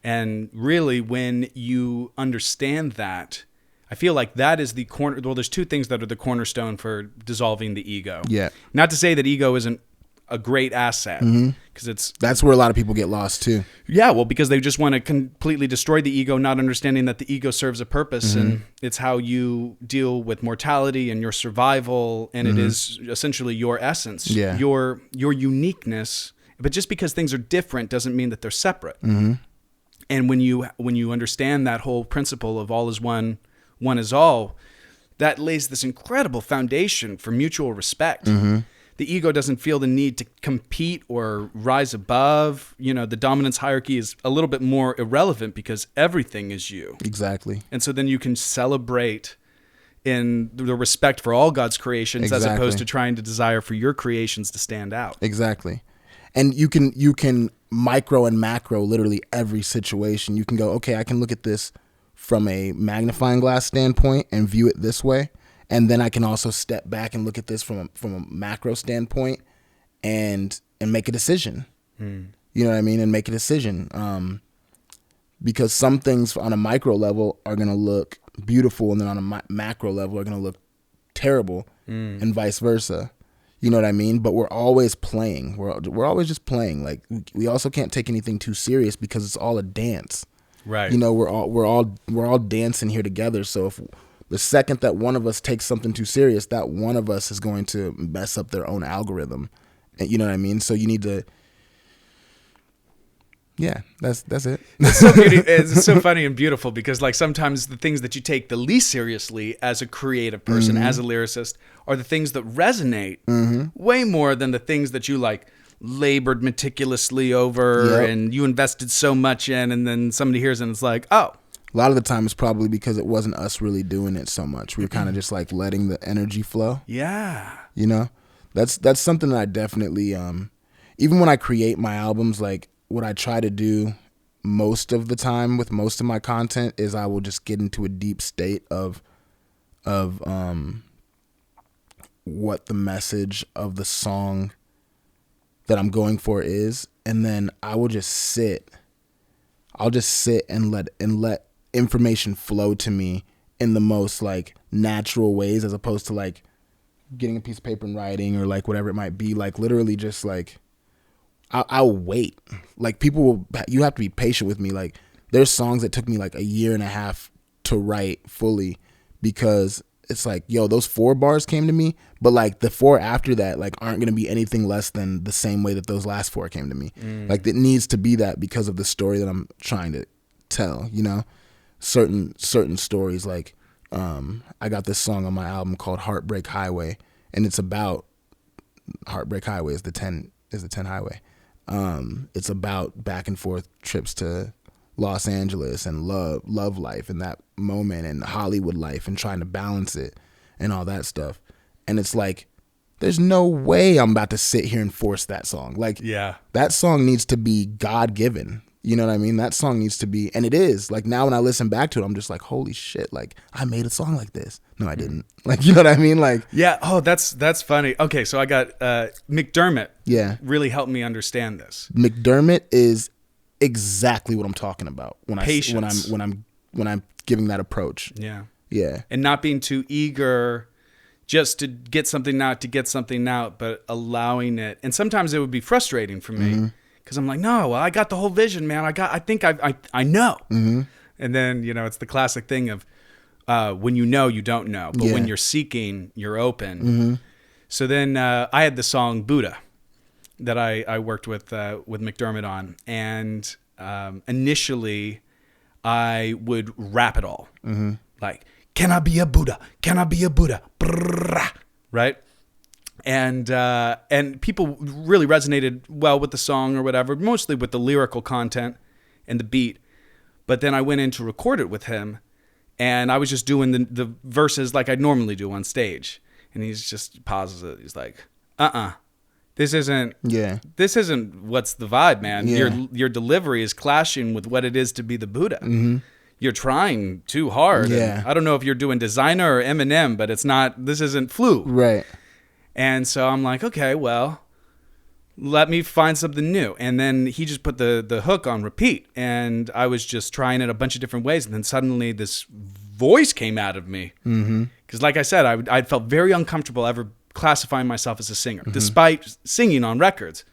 A: And really, when you understand that, I feel like that is the corner. Well, there's two things that are the cornerstone for dissolving the ego.
C: Yeah.
A: Not to say that ego isn't a great asset, because
C: that's where a lot of people get lost too.
A: Yeah, well, because they just want to completely destroy the ego, not understanding that the ego serves a purpose, and it's how you deal with mortality and your survival, and it is essentially your essence, your uniqueness. But just because things are different doesn't mean that they're separate. And when you understand that whole principle of all is one, one is all, that lays this incredible foundation for mutual respect. The ego doesn't feel the need to compete or rise above. You know, the dominance hierarchy is a little bit more irrelevant because everything is you.
C: Exactly.
A: And so then you can celebrate in the respect for all God's creations, as opposed to trying to desire for your creations to stand out.
C: Exactly. And you can micro and macro literally every situation. You can go, okay, I can look at this from a magnifying glass standpoint and view it this way, and then I can also step back and look at this from a macro standpoint and make a decision. You know what I mean? And make a decision. Because some things on a micro level are going to look beautiful, and then on a macro level are going to look terrible, and vice versa. You know what I mean? But we're always playing. We're always just playing. Like, we also can't take anything too serious because it's all a dance.
A: Right.
C: You know, we're all dancing here together. So if the second that one of us takes something too serious, that one of us is going to mess up their own algorithm. And you know what I mean? So you need to. Yeah, that's it.
A: It's so funny and beautiful because, like, sometimes the things that you take the least seriously as a creative person, as a lyricist, are the things that resonate way more than the things that you, like, labored meticulously over and you invested so much in, and then somebody hears it and it's like, oh.
C: A lot of the time it's probably because it wasn't us really doing it so much. We were kind of just, like, letting the energy flow.
A: Yeah.
C: You know? That's something that I definitely, even when I create my albums, like, what I try to do most of the time with most of my content is I will just get into a deep state of what the message of the song that I'm going for is, and then I will just sit. I'll just sit and let information flow to me in the most, like, natural ways, as opposed to, like, getting a piece of paper and writing or, like, whatever it might be. Like, literally just, like, I'll wait. Like, you have to be patient with me. Like, there's songs that took me like a year and a half to write fully, because it's like, yo, those 4 bars came to me, but, like, the 4 after that, like, aren't going to be anything less than the same way that those last 4 came to me. Like, it needs to be that because of the story that I'm trying to tell, you know? Certain stories, like, I got this song on my album called Heartbreak Highway, and it's about Heartbreak Highway is the 10 highway. It's about back and forth trips to Los Angeles and love life and that moment and Hollywood life and trying to balance it and all that stuff. And it's like, there's no way I'm about to sit here and force that song. Like, that song needs to be God-given. You know what I mean? That song needs to be, and it is. Like, now when I listen back to it, I'm just like, holy shit, like, I made a song like this. No, I didn't. Like, you know what I mean? Like,
A: yeah. Oh, that's funny. Okay, so I got McDermott.
C: Yeah.
A: Really helped me understand this.
C: McDermott is exactly what I'm talking about
A: Patience.
C: when I'm giving that approach.
A: Yeah.
C: Yeah.
A: And not being too eager just to get something out, but allowing it. And sometimes it would be frustrating for me. Because I'm like, no, well, I got the whole vision, man. I think I know. And then, you know, it's the classic thing of when you know, you don't know. But when you're seeking, you're open. So then I had the song Buddha that I worked with McDermott on. And initially, I would rap it all. Like, can I be a Buddha? Can I be a Buddha? Brrrah. Right? And people really resonated well with the song or whatever, mostly with the lyrical content and the beat. But then I went in to record it with him, and I was just doing the verses like I'd normally do on stage. And he's just pauses it. He's like, this isn't what's the vibe, man.
C: Yeah.
A: Your delivery is clashing with what it is to be the Buddha. You're trying too hard.
C: Yeah.
A: And I don't know if you're doing Designer or Eminem, but this isn't Floowood.
C: Right.
A: And so I'm like, okay, well, let me find something new. And then he just put the hook on repeat. And I was just trying it a bunch of different ways. And then suddenly this voice came out of me. Because like I said, I felt very uncomfortable ever classifying myself as a singer. Despite singing on records,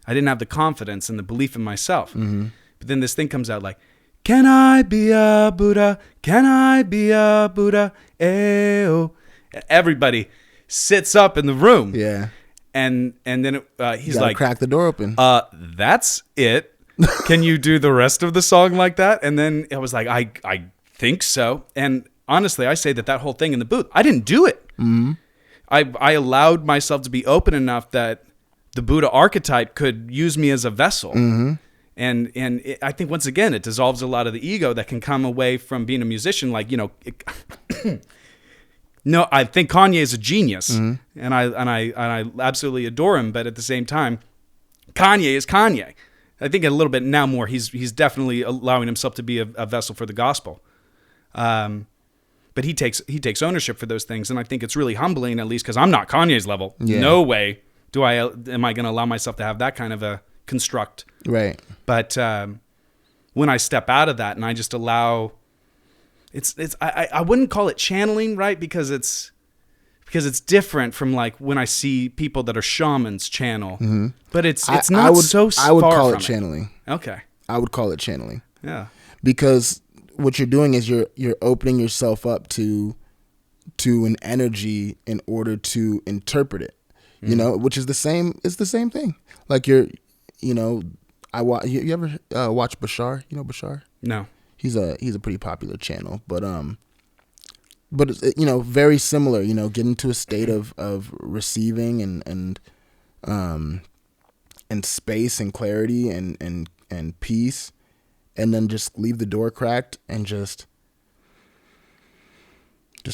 A: I didn't have the confidence and the belief in myself. But then this thing comes out like, can I be a Buddha? Can I be a Buddha? Ayo. Everybody sits up in the room.
C: Yeah.
A: And then he's like,
C: crack the door open.
A: That's it. Can you do the rest of the song like that? And then I was like, I think so. And honestly, I say that whole thing in the booth, I didn't do it. I allowed myself to be open enough that the Buddha archetype could use me as a vessel. And I think once again, it dissolves a lot of the ego that can come away from being a musician. Like, you know, no, I think Kanye is a genius, and I absolutely adore him. But at the same time, Kanye is Kanye. I think a little bit now more. He's definitely allowing himself to be a vessel for the gospel. But he takes ownership for those things, and I think it's really humbling, at least because I'm not Kanye's level.
C: Yeah.
A: No way am I going to allow myself to have that kind of a construct.
C: Right.
A: But when I step out of that and I just allow, I wouldn't call it channeling, right? Because it's different from like when I see people that are shamans channel. Mm-hmm. But it's not so far.
C: I would call
A: from
C: it channeling.
A: Okay.
C: I would call it channeling.
A: Yeah.
C: Because what you're doing is you're opening yourself up to an energy in order to interpret it. You know, which is the same. It's the same thing. Like you ever watch Bashar? You know Bashar?
A: No.
C: He's a pretty popular channel, but it's, very similar. Get into a state of receiving and space and clarity and peace, and then just leave the door cracked and just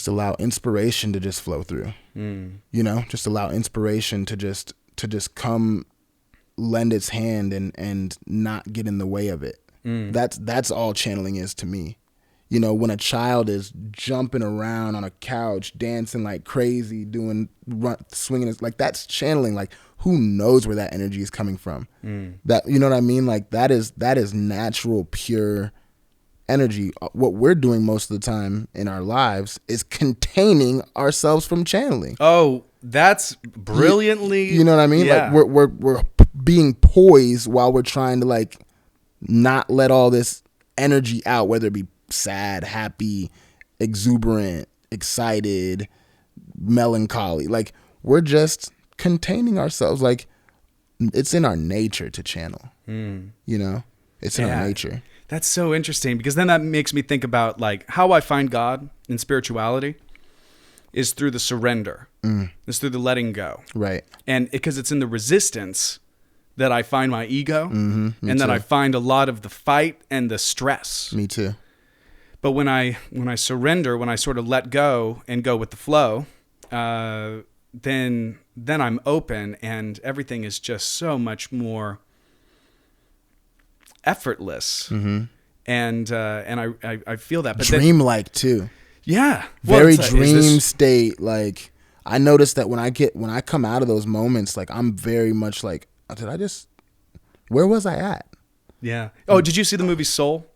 C: allow inspiration to just flow through. Just allow inspiration to just come, lend its hand and not get in the way of it. That's all channeling is to me. When a child is jumping around on a couch, dancing like crazy, swinging, like that's channeling. Like who knows where that energy is coming from? That, you know what I mean? Like that is natural, pure energy. What we're doing most of the time in our lives is containing ourselves from channeling.
A: Oh, that's brilliantly.
C: You know what I mean?
A: Yeah.
C: Like we're being poised while we're trying to like not let all this energy out, whether it be sad, happy, exuberant, excited, melancholy. Like we're just containing ourselves. Like it's in our nature to channel. It's in our nature.
A: That's so interesting, because then that makes me think about like how I find God in spirituality is through the surrender. It's through the letting go.
C: Right.
A: And because it's in the resistance that I find my ego, and
C: too.
A: that I find a lot of the fight and the stress.
C: Me too.
A: But when I surrender, when I sort of let go and go with the flow, then I'm open, and everything is just so much more effortless. And I feel that. But
C: dreamlike too.
A: Yeah.
C: Very dream state. Like I noticed that when I come out of those moments, like I'm very much like, where was I at?
A: Yeah. Oh, did you see the movie Soul?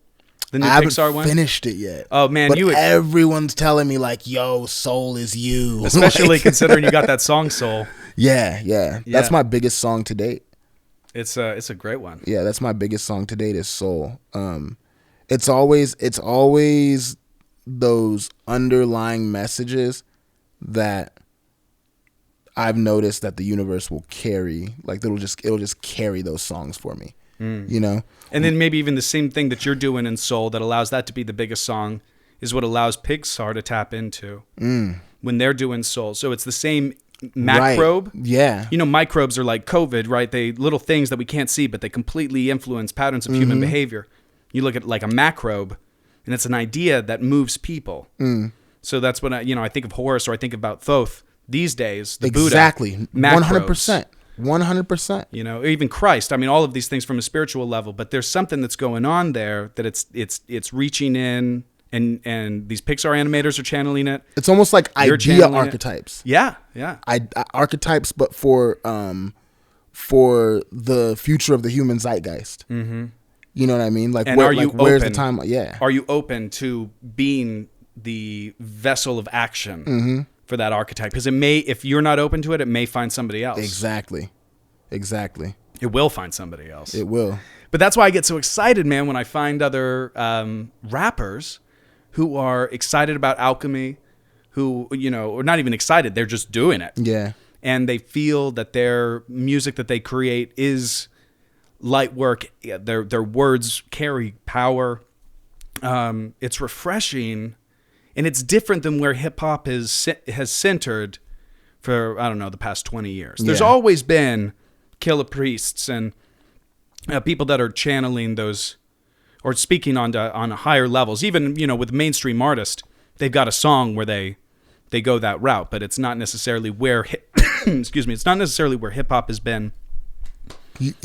A: The new
C: I haven't
A: Pixar one?
C: finished it yet.
A: Oh man,
C: but everyone's telling me like, "Yo, Soul is you."
A: Especially considering you got that song Soul.
C: Yeah. That's my biggest song to date.
A: It's a great one.
C: Yeah, that's my biggest song to date is Soul. It's always those underlying messages that I've noticed that the universe will carry. Like it'll just carry those songs for me. And
A: then maybe even the same thing that you're doing in Soul that allows that to be the biggest song is what allows Pixar to tap into when they're doing Soul. So it's the same microbe.
C: Right. Yeah.
A: Microbes are like COVID, right? They little things that we can't see, but they completely influence patterns of human behavior. You look at like a macrobe, and it's an idea that moves people. So that's when I think of Horus, or I think about Thoth these days. The
C: exactly.
A: Buddha. Macros.
C: 100%. 100%.
A: Even Christ. I mean, all of these things from a spiritual level, but there's something that's going on there that it's reaching in, and these Pixar animators are channeling it.
C: It's almost like
A: You're
C: idea archetypes.
A: Yeah.
C: Archetypes, but for the future of the human zeitgeist. You know what I mean? Like,
A: and are you
C: where's
A: open,
C: the time? Yeah.
A: Are you open to being the vessel of action for that archetype? Because it may, if you're not open to it, it may find somebody else.
C: Exactly.
A: It will find somebody else.
C: It will.
A: But that's why I get so excited, man, when I find other rappers who are excited about alchemy, who, are not even excited, they're just doing it.
C: Yeah.
A: And they feel that their music that they create is light work. Their words carry power. It's refreshing, and it's different than where hip hop has centered for, I don't know, the past 20 years. There's always been killer priests and people that are channeling those or speaking on higher levels. Even, with mainstream artists, they've got a song where they go that route, but it's not necessarily where it's not necessarily where hip hop has been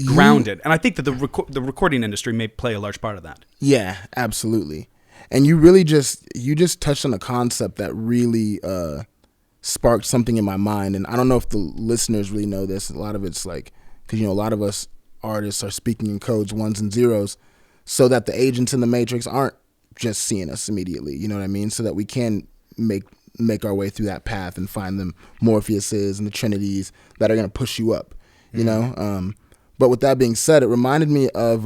A: grounded. And I think that the recording industry may play a large part of that.
C: Yeah, absolutely. And you just touched on a concept that really sparked something in my mind. And I don't know if the listeners really know this. A lot of it's like, because, a lot of us artists are speaking in codes, ones and zeros, so that the agents in the matrix aren't just seeing us immediately. You know what I mean? So that we can make our way through that path and find the Morpheuses and the Trinities that are going to push you up, you know? But with that being said, it reminded me of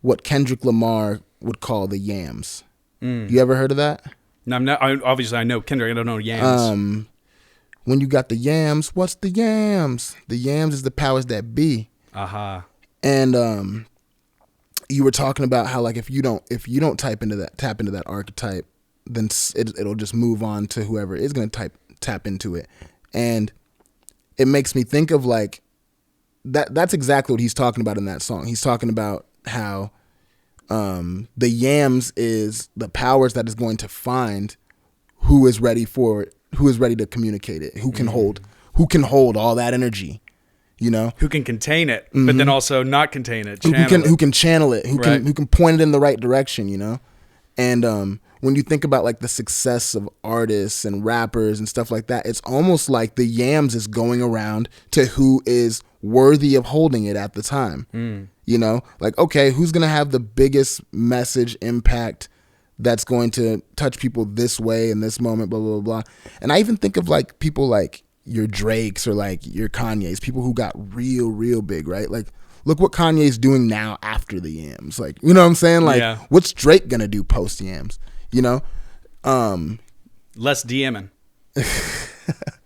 C: what Kendrick Lamar would call the yams. You ever heard of that?
A: No, I'm not. Obviously, I know Kendrick. I don't know yams.
C: When you got the yams, what's the yams? The yams is the powers that be.
A: Aha.
C: And you were talking about how, like, if you don't tap into that archetype, then it'll just move on to whoever is going to tap into it. And it makes me think of, like, that's exactly what he's talking about in that song. He's talking about how the yams is the powers that is going to find who is ready for it, who is ready to communicate it, who can hold all that energy, you know,
A: who can contain it, but then also not contain it,
C: who can channel it, who can point it in the right direction, you know. And when you think about, like, the success of artists and rappers and stuff like that, it's almost like the yams is going around to who is worthy of holding it at the time. You know, like, okay, who's going to have the biggest message impact that's going to touch people this way in this moment, blah, blah, blah. And I even think of, like, people like your Drakes or, like, your Kanyes, people who got real big, right? Like, look what Kanye's doing now after the yams. Like, you know what I'm saying? Like, what's Drake going to do post yams? You know?
A: Less DMing.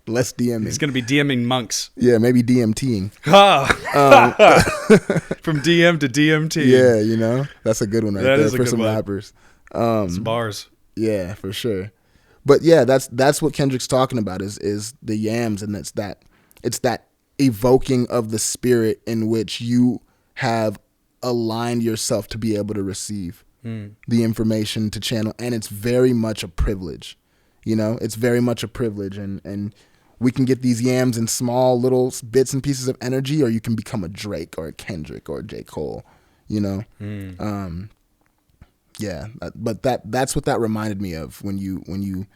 C: Less DMing.
A: He's going to be DMing monks.
C: Yeah, maybe DMTing.
A: From DM to DMT.
C: Yeah, you know? That's a good one there for some rappers.
A: Some bars.
C: Yeah, for sure. But yeah, that's what Kendrick's talking about is the yams, and it's that evoking of the spirit in which you have aligned yourself to be able to receive the information to channel, and it's very much a privilege. You know, it's very much a privilege, and we can get these yams in small little bits and pieces of energy, or you can become a Drake or a Kendrick or a J. Cole, you know? Yeah, but that's what that reminded me of when you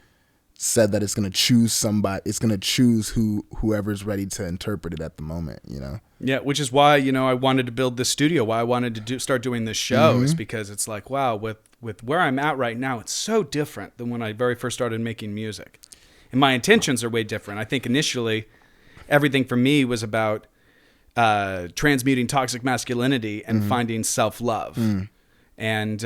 C: said that it's going to choose somebody, it's going to choose whoever's ready to interpret it at the moment, you know?
A: Yeah, which is why, you know, I wanted to build this studio, why I wanted to start doing this show, is because it's like, wow, with where I'm at right now, it's so different than when I very first started making music. And my intentions are way different. I think initially, everything for me was about transmuting toxic masculinity and finding self-love. And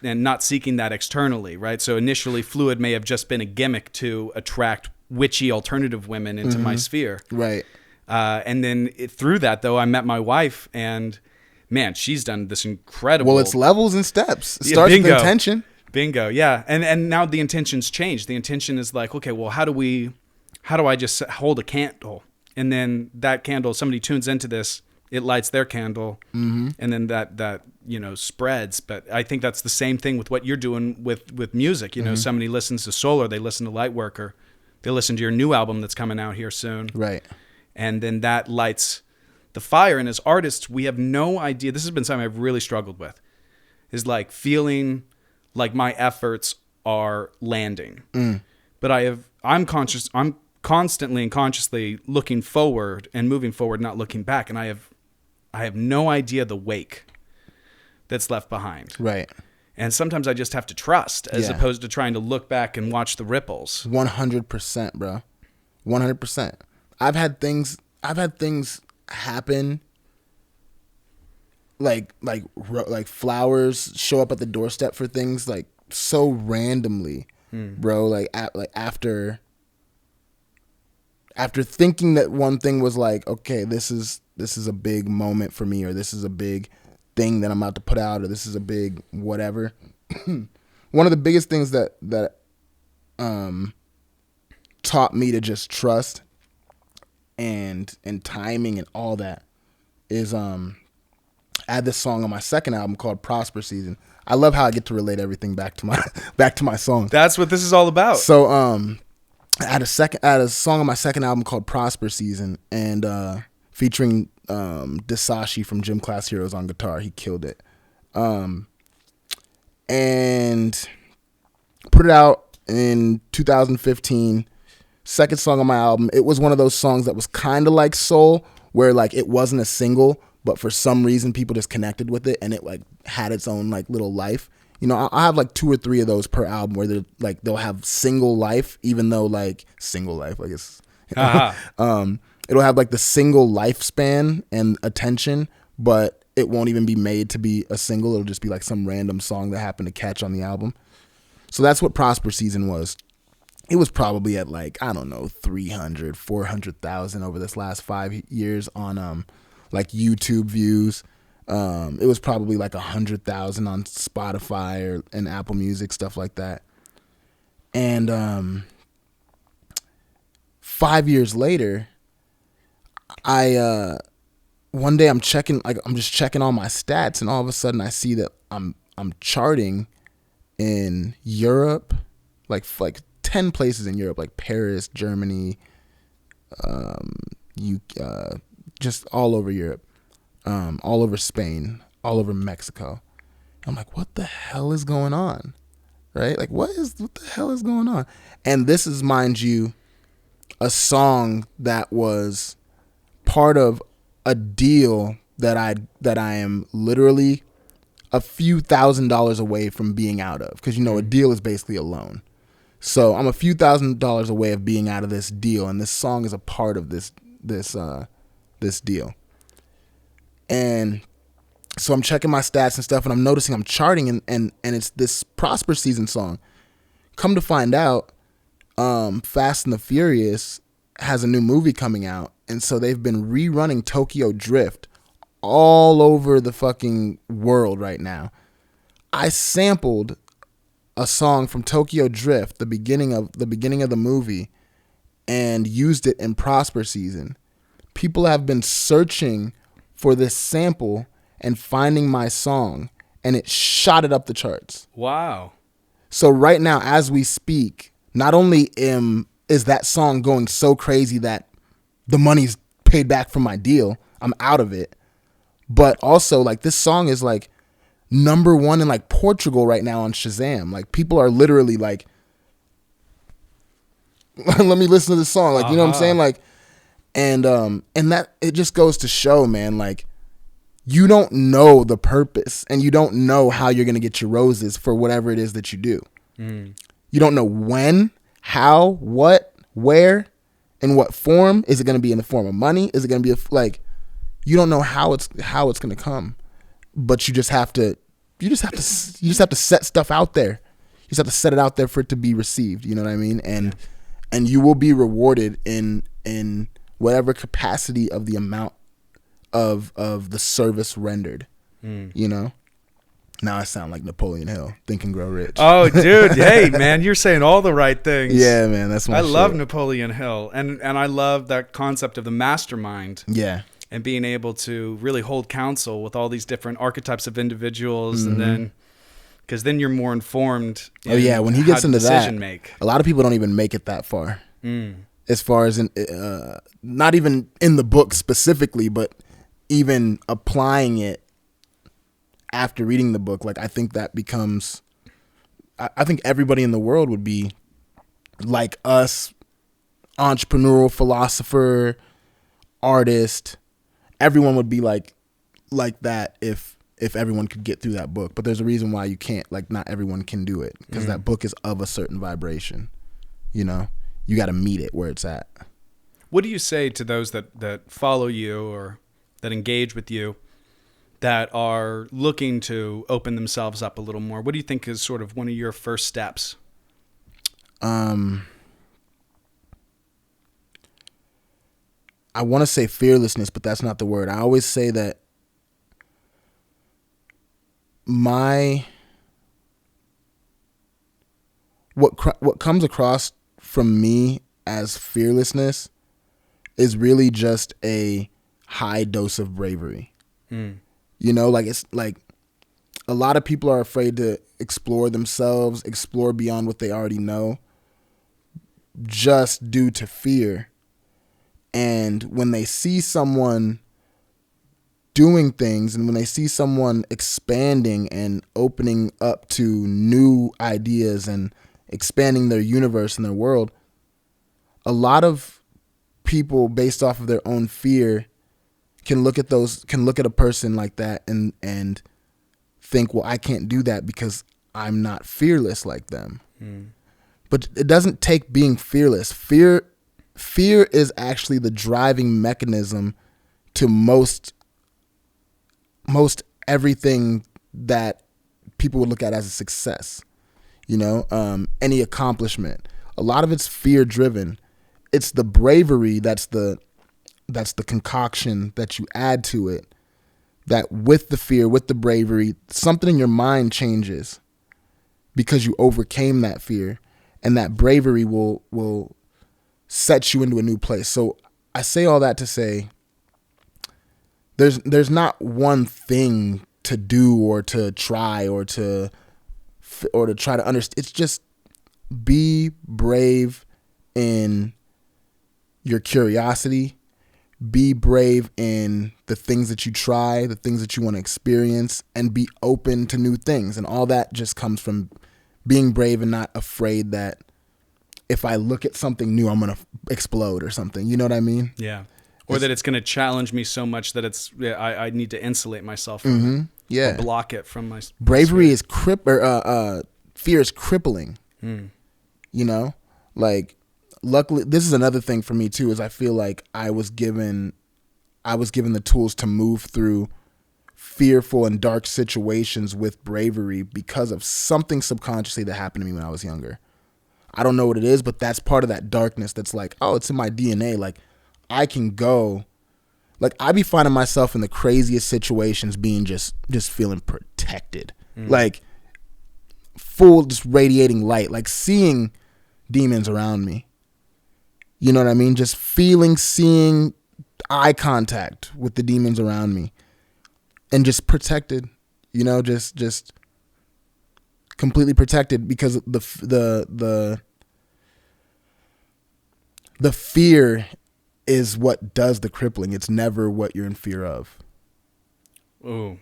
A: not seeking that externally, right? So initially, Floowood may have just been a gimmick to attract witchy alternative women into my sphere.
C: Right.
A: And then through that, though, I met my wife, and man, she's done this incredible.
C: Well, it's levels and steps. It starts with intention.
A: Bingo, yeah. And now the intention's changed. The intention is like, okay, well, how do I just hold a candle? And then that candle, somebody tunes into this, it lights their candle, and then that you know, spreads. But I think that's the same thing with what you're doing with music. You know, somebody listens to Solar, they listen to Lightworker, they listen to your new album that's coming out here soon.
C: Right.
A: And then that lights the fire. And as artists, we have no idea. This has been something I've really struggled with, is like feeling like my efforts are landing. But I'm constantly and consciously looking forward and moving forward, not looking back. And I have no idea the wake that's left behind. Right. And sometimes I just have to trust as opposed to trying to look back and watch the ripples.
C: 100%, bro. 100%. I've had things happen like flowers show up at the doorstep for things like so randomly, bro, like after thinking that one thing was like, okay, this is a big moment for me, or this is a big thing that I'm about to put out, or this is a big whatever. One of the biggest things that taught me to just trust and timing and all that is I had this song on my second album called Prosper Season. I love how I get to relate everything back to my song.
A: That's what this is all about.
C: So I had a song on my second album called Prosper Season, and featuring Dasashi from Gym Class Heroes on guitar. He killed it. And and put it out in 2015. Second song on my album. It was one of those songs that was kind of like soul, where like it wasn't a single, but for some reason people just connected with it and it like had its own like little life. You know, I have like 2 or 3 of those per album where they're like, they'll have single life, even though like single life, I guess. It'll have like the single lifespan and attention, but it won't even be made to be a single. It'll just be like some random song that happened to catch on the album. So that's what Prosper Season was. It was probably at like, I don't know, 300, 400,000 over this last 5 years on like YouTube views. It was probably like 100,000 on Spotify and Apple Music, stuff like that. And 5 years later, one day I'm just checking all my stats, and all of a sudden I see that I'm charting in Europe, like 10 places in Europe, like Paris, Germany, just all over Europe, all over Spain, all over Mexico. I'm like, what the hell is going on? Right? Like, what the hell is going on? And this is, mind you, a song that was part of a deal that I am literally a few $1,000s away from being out of, because you know a deal is basically a loan. So I'm a few $1,000s away of being out of this deal, and this song is a part of this deal. And so I'm checking my stats and stuff, and I'm noticing I'm charting, and it's this Prosper Season song. Come to find out, Fast and the Furious has a new movie coming out, and so they've been rerunning Tokyo Drift all over the fucking world right now. I sampled a song from Tokyo Drift, the beginning of the movie, and used it in Prosper Season. People have been searching for this sample and finding my song, and it shot it up the charts.
A: Wow.
C: So right now, as we speak, not only is that song going so crazy that the money's paid back from my deal, I'm out of it, but also like this song is like #1 in like Portugal right now on Shazam. Like people are literally like, let me listen to this song. Like, you know what I'm saying? Like, and that, it just goes to show, man, like you don't know the purpose and you don't know how you're going to get your roses for whatever it is that you do. You don't know when, how, what, where, in what form. Is it going to be in the form of money? Is it going to be like, you don't know how it's going to come, but you just have to set stuff out there. You just have to set it out there for it to be received. You know what I mean? And you will be rewarded in whatever capacity of the amount of the service rendered. You know? Now I sound like Napoleon Hill, Think and Grow Rich.
A: Oh, dude. Hey, man, you're saying all the right things.
C: Yeah, man, that's my shit.
A: Love Napoleon Hill. And I love that concept of the mastermind.
C: Yeah.
A: And being able to really hold counsel with all these different archetypes of individuals. And then, because then you're more informed.
C: Oh, yeah. When he gets into that,
A: make.
C: A lot of people don't even make it that far. As far as, not even in the book specifically, but even applying it after reading the book. Like, I think that becomes, I think everybody in the world would be like us, entrepreneurial, philosopher, artist. Everyone would be like that if everyone could get through that book. But there's a reason why you can't. Like, not everyone can do it, because that book is of a certain vibration. You know, you got to meet it where it's at.
A: What do you say to those that follow you or that engage with you that are looking to open themselves up a little more? What do you think is sort of one of your first steps?
C: I want to say fearlessness, but that's not the word. I always say that what comes across from me as fearlessness is really just a high dose of bravery. You know, like, it's like a lot of people are afraid to explore themselves, explore beyond what they already know, just due to fear. And when they see someone doing things and when they see someone expanding and opening up to new ideas and expanding their universe and their world, a lot of people based off of their own fear can look at a person like that and think, well, I can't do that because I'm not fearless like them. But it doesn't take being fearless. Fear is actually the driving mechanism to most everything that people would look at as a success. Any accomplishment. A lot of it's fear driven. It's the bravery that's the concoction that you add to it, that with the fear, with the bravery, something in your mind changes because you overcame that fear, and that bravery will set you into a new place. So I say all that to say there's not one thing to do or to try or to try to understand. It's just be brave in your curiosity. Be brave in the things that you try, the things that you want to experience, and be open to new things. And all that just comes from being brave and not afraid that if I look at something new, I'm going to explode or something. You know what I mean?
A: Yeah. Or that it's going to challenge me so much that I need to insulate myself from it.
C: Yeah.
A: Or block it from my
C: bravery is fear is crippling. Like, luckily, this is another thing for me too, is I feel like I was given the tools to move through fearful and dark situations with bravery because of something subconsciously that happened to me when I was younger. I don't know what it is, but that's part of that darkness that's like, oh, it's in my DNA. Like, I can go, like, I be finding myself in the craziest situations being just feeling protected. Like, full, just radiating light, like seeing demons around me. You know what I mean? Just seeing eye contact with the demons around me, and just protected, just completely protected, because the fear is what does the crippling. It's never what you're in fear of.
A: Oh,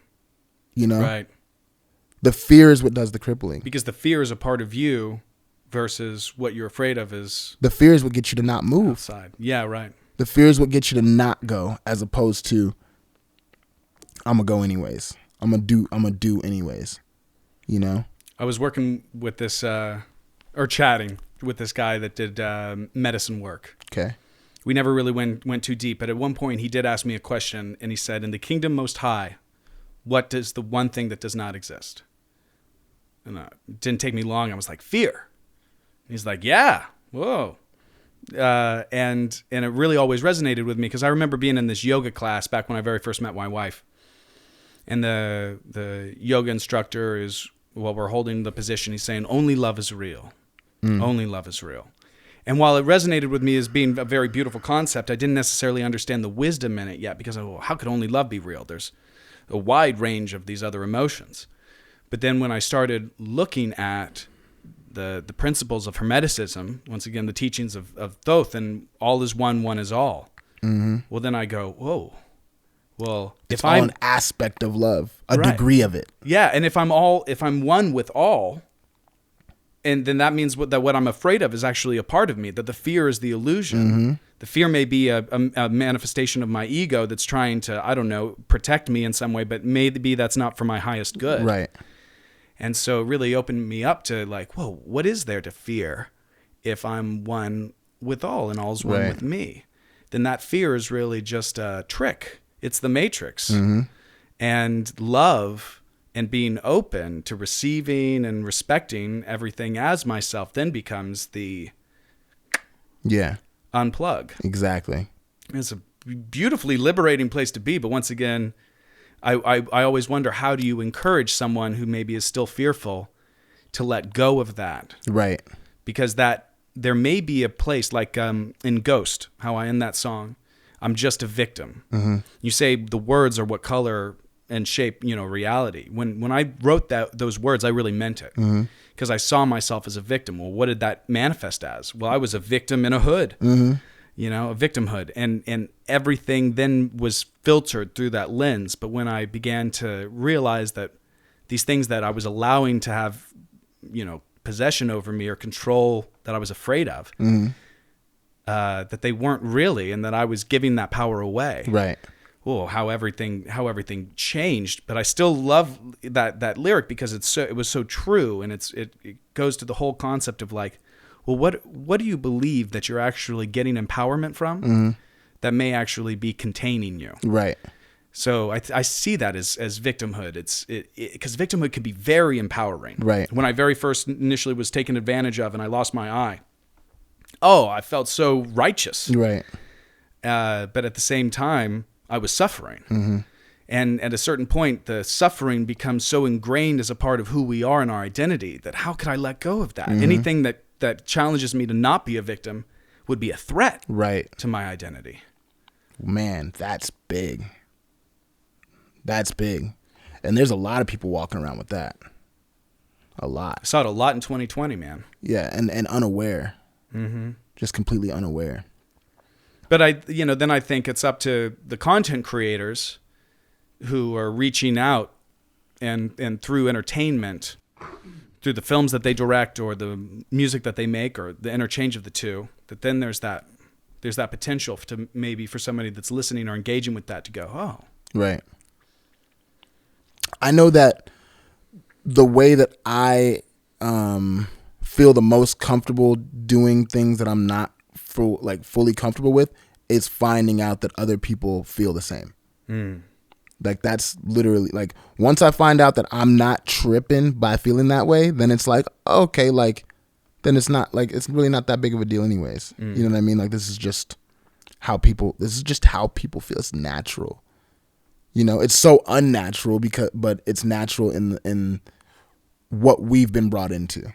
C: right. The fear is what does the crippling,
A: because the fear is a part of you versus what you're afraid of is
C: the fear is what gets you to not move
A: outside. Yeah, right.
C: The fear is what gets you to not go, as opposed to I'm gonna go anyways. I'm gonna do anyways.
A: I was working with this or chatting with this guy that did medicine work.
C: Okay.
A: We never really went too deep, but at one point he did ask me a question, and he said, in the kingdom most high, what is the one thing that does not exist? And it didn't take me long. I was like, fear. And he's like, yeah, whoa. And it really always resonated with me, because I remember being in this yoga class back when I very first met my wife. And the yoga instructor is, while we're holding the position, he's saying, only love is real. Only love is real. And while it resonated with me as being a very beautiful concept, I didn't necessarily understand the wisdom in it yet, because how could only love be real? There's a wide range of these other emotions. But then when I started looking at the principles of Hermeticism, once again, the teachings of Thoth, and all is one, one is all. Well, then I go, whoa. Well,
C: it's all an aspect of love, a degree of it.
A: Yeah, and if I'm one with all, and then that means that what I'm afraid of is actually a part of me, that the fear is the illusion. The fear may be a manifestation of my ego that's trying to, I don't know, protect me in some way, but maybe that's not for my highest good.
C: Right.
A: And so it really opened me up to like, whoa, what is there to fear if I'm one with all and all's one with me? Then that fear is really just a trick. It's the matrix. And love and being open to receiving and respecting everything as myself then becomes the unplug.
C: Exactly.
A: It's a beautifully liberating place to be. But once again, I always wonder, how do you encourage someone who maybe is still fearful to let go of that?
C: Right.
A: Because there may be a place like in Ghost, how I end that song, I'm just a victim. You say the words are what color and shape, reality. When I wrote those words, I really meant it, because I saw myself as a victim. Well, what did that manifest as? Well, I was a victim in a hood. of victimhood, and everything then was filtered through that lens. But when I began to realize that these things that I was allowing to have, possession over me or control that I was afraid of, that they weren't really, and that I was giving that power away.
C: Right.
A: Oh, how everything changed. But I still love that lyric because it was so true, and it goes to the whole concept of like, well, what do you believe that you're actually getting empowerment from that may actually be containing you?
C: Right.
A: So I see that as victimhood. It's because victimhood can be very empowering.
C: Right.
A: When I very first initially was taken advantage of and I lost my eye, I felt so righteous.
C: Right.
A: But at the same time, I was suffering. And at a certain point, the suffering becomes so ingrained as a part of who we are and our identity that how could I let go of that? Anything that challenges me to not be a victim would be a threat to my identity.
C: Man, that's big. That's big. And there's a lot of people walking around with that. A lot.
A: I saw it a lot in 2020, man.
C: Yeah, and unaware. Just completely unaware.
A: But then I think it's up to the content creators who are reaching out and through entertainment, through the films that they direct or the music that they make or the interchange of the two, that then there's that potential to maybe for somebody that's listening or engaging with that to go, oh.
C: Right. I know that the way that I feel the most comfortable doing things that I'm not fully comfortable with is finding out that other people feel the same. Like that's literally like once I find out that I'm not tripping by feeling that way, then it's like, okay, like then it's not like it's really not that big of a deal anyways. You know what I mean? Like this is just how people feel. It's natural. It's so unnatural but it's natural in what we've been brought into.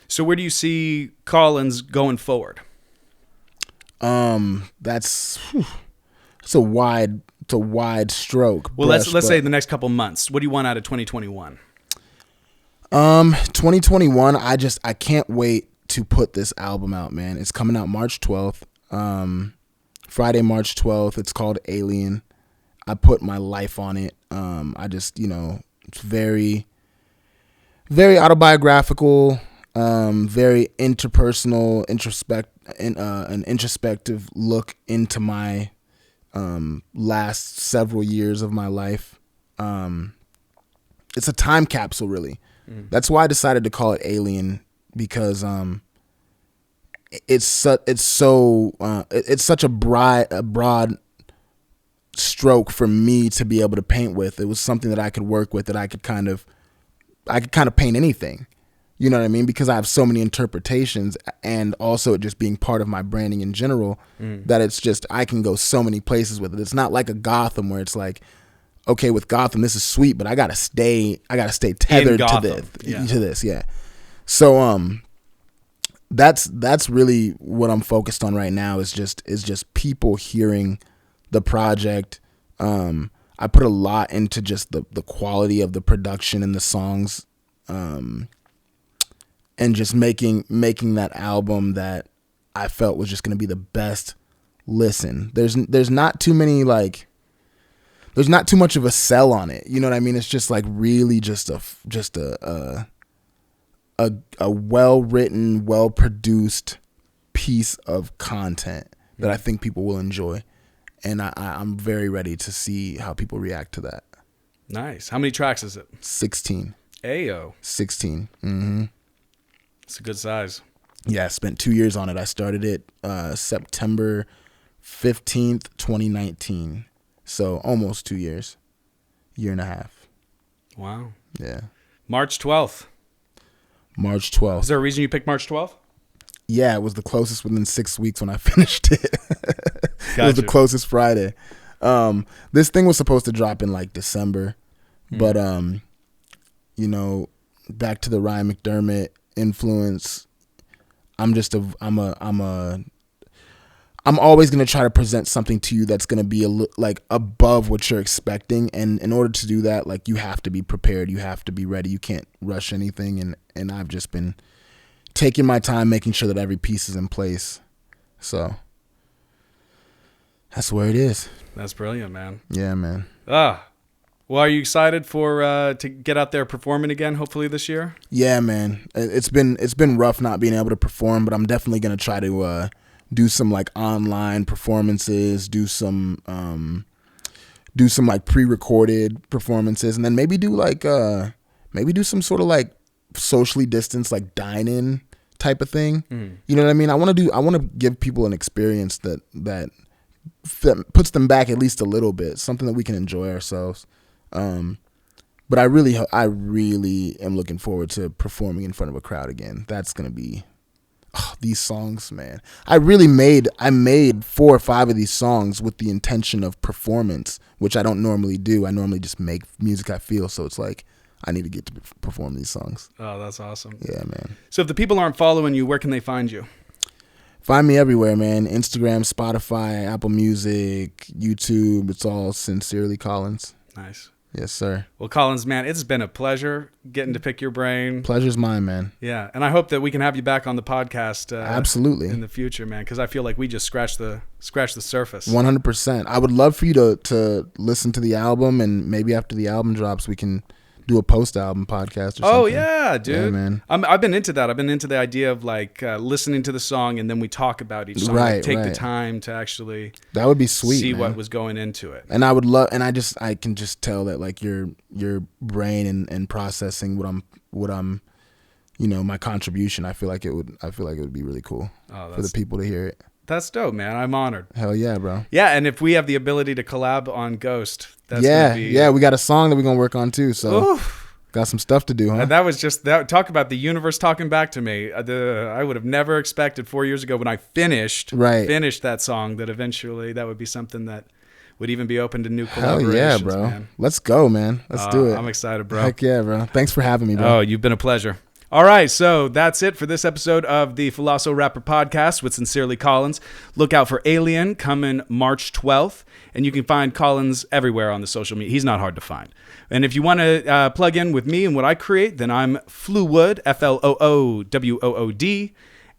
A: So where do you see Collins going forward?
C: That's a wide stroke.
A: Well, let's say the next couple months. What do you want out of 2021?
C: 2021, I can't wait to put this album out, man. It's coming out March 12th. Friday, March 12th. It's called Alien. I put my life on it. I just, it's very, very autobiographical, very interpersonal, an introspective look into my last several years of my life. It's a time capsule, really. That's why I decided to call it Alien, because it's such a broad stroke for me to be able to paint with. It was something that I could work with, that I could kind of paint anything. You know what I mean? Because I have so many interpretations, and also it just being part of my branding in general, that it's just, I can go so many places with it. It's not like a Gotham where it's like, okay, with Gotham, this is sweet, but I gotta stay tethered to this. Yeah. So, that's really what I'm focused on right now is just people hearing the project. I put a lot into just the quality of the production and the songs, and just making that album that I felt was just going to be the best listen. There's not too many, like, there's not too much of a sell on it. You know what I mean? It's just like really just a well-written, well-produced piece of content that I think people will enjoy. And I'm very ready to see how people react to that.
A: Nice. How many tracks is it?
C: 16.
A: Ayo.
C: 16. Mm-hmm.
A: It's a good size.
C: Yeah, I spent 2 years on it. I started it September 15th, 2019. So almost 2 years. Year and a half.
A: Wow.
C: Yeah.
A: March 12th.
C: March 12th.
A: Is there a reason you picked March 12th?
C: Yeah, it was the closest within 6 weeks when I finished it.
A: Gotcha.
C: It was the closest Friday. This thing was supposed to drop in like December, but back to the Ryan McDermott influence. I'm always going to try to present something to you that's going to be like above what you're expecting. And in order to do that, like, you have to be prepared. You have to be ready. You can't rush anything. And I've just been taking my time, making sure that every piece is in place. So that's where it is.
A: That's brilliant, man.
C: Yeah, man.
A: Well, are you excited for to get out there performing again, hopefully this year?
C: Yeah, man. It's been rough not being able to perform, but I'm definitely gonna try to do some like online performances, do some like pre-recorded performances, and then maybe do some sort of like socially distanced like dine-in type of thing. You know what I mean? I want to give people an experience that puts them back at least a little bit, something that we can enjoy ourselves. But I really am looking forward to performing in front of a crowd again. That's gonna be these songs, man. I made 4 or 5 of these songs with the intention of performance, which I don't normally do. I normally just make music I feel. So it's like I need to get to perform these songs.
A: Oh, that's awesome.
C: Yeah, man.
A: So if the people aren't following you, where can they find you?
C: Find me everywhere, man. Instagram, Spotify, Apple Music, YouTube. It's all Sincerely Collins.
A: Nice.
C: Yes, sir.
A: Well, Collins, man, it's been a pleasure getting to pick your brain.
C: Pleasure's mine, man.
A: Yeah, and I hope that we can have you back on the podcast.
C: Absolutely.
A: In the future, man, because I feel like we just scratched the surface.
C: 100%. I would love for you to listen to the album, and maybe after the album drops, we can do a post-album podcast or something.
A: Oh, yeah, dude.
C: Yeah, man.
A: I've been into that. I've been into the idea of like listening to the song and then we talk about each song.
C: Right,
A: like, take the
C: right.
A: time to actually
C: that would be sweet,
A: see
C: man.
A: what was going into it.
C: And I would love, and I can just tell that like your brain and processing what I'm, you know, my contribution. I feel like it would be really cool for the people to hear it.
A: That's dope, man. I'm honored.
C: Hell yeah, bro.
A: Yeah, and if we have the ability to collab on Ghost, that's
C: gonna
A: be...
C: we got a song that we're gonna work on too. So got some stuff to do, huh?
A: And that was just that. Talk about the universe talking back to me. I would have never expected 4 years ago when I finished that song that eventually that would be something that would even be open to new collaborations.
C: Hell yeah, bro.
A: Man.
C: Let's go, man. Let's do it.
A: I'm excited, bro.
C: Heck yeah, bro. Thanks for having me, bro.
A: Oh, you've been a pleasure. All right, so that's it for this episode of the Philoso-Rapper Podcast with Sincerely Collins. Look out for Alien coming March 12th, and you can find Collins everywhere on the social media. He's not hard to find. And if you want to plug in with me and what I create, then I'm Floowood, Flowood,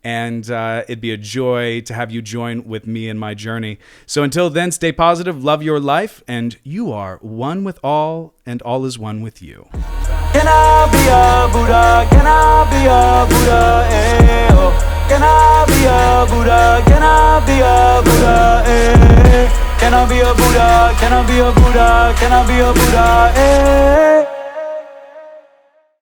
A: and it'd be a joy to have you join with me in my journey. So until then, stay positive, love your life, and you are one with all, and all is one with you.
B: Can I be a Buddha? Can I be a Buddha? Eh, oh. Can I be a Buddha? Can I be a Buddha? Eh. Can I be a Buddha? Can I be a Buddha? Can I be a Buddha? Eh.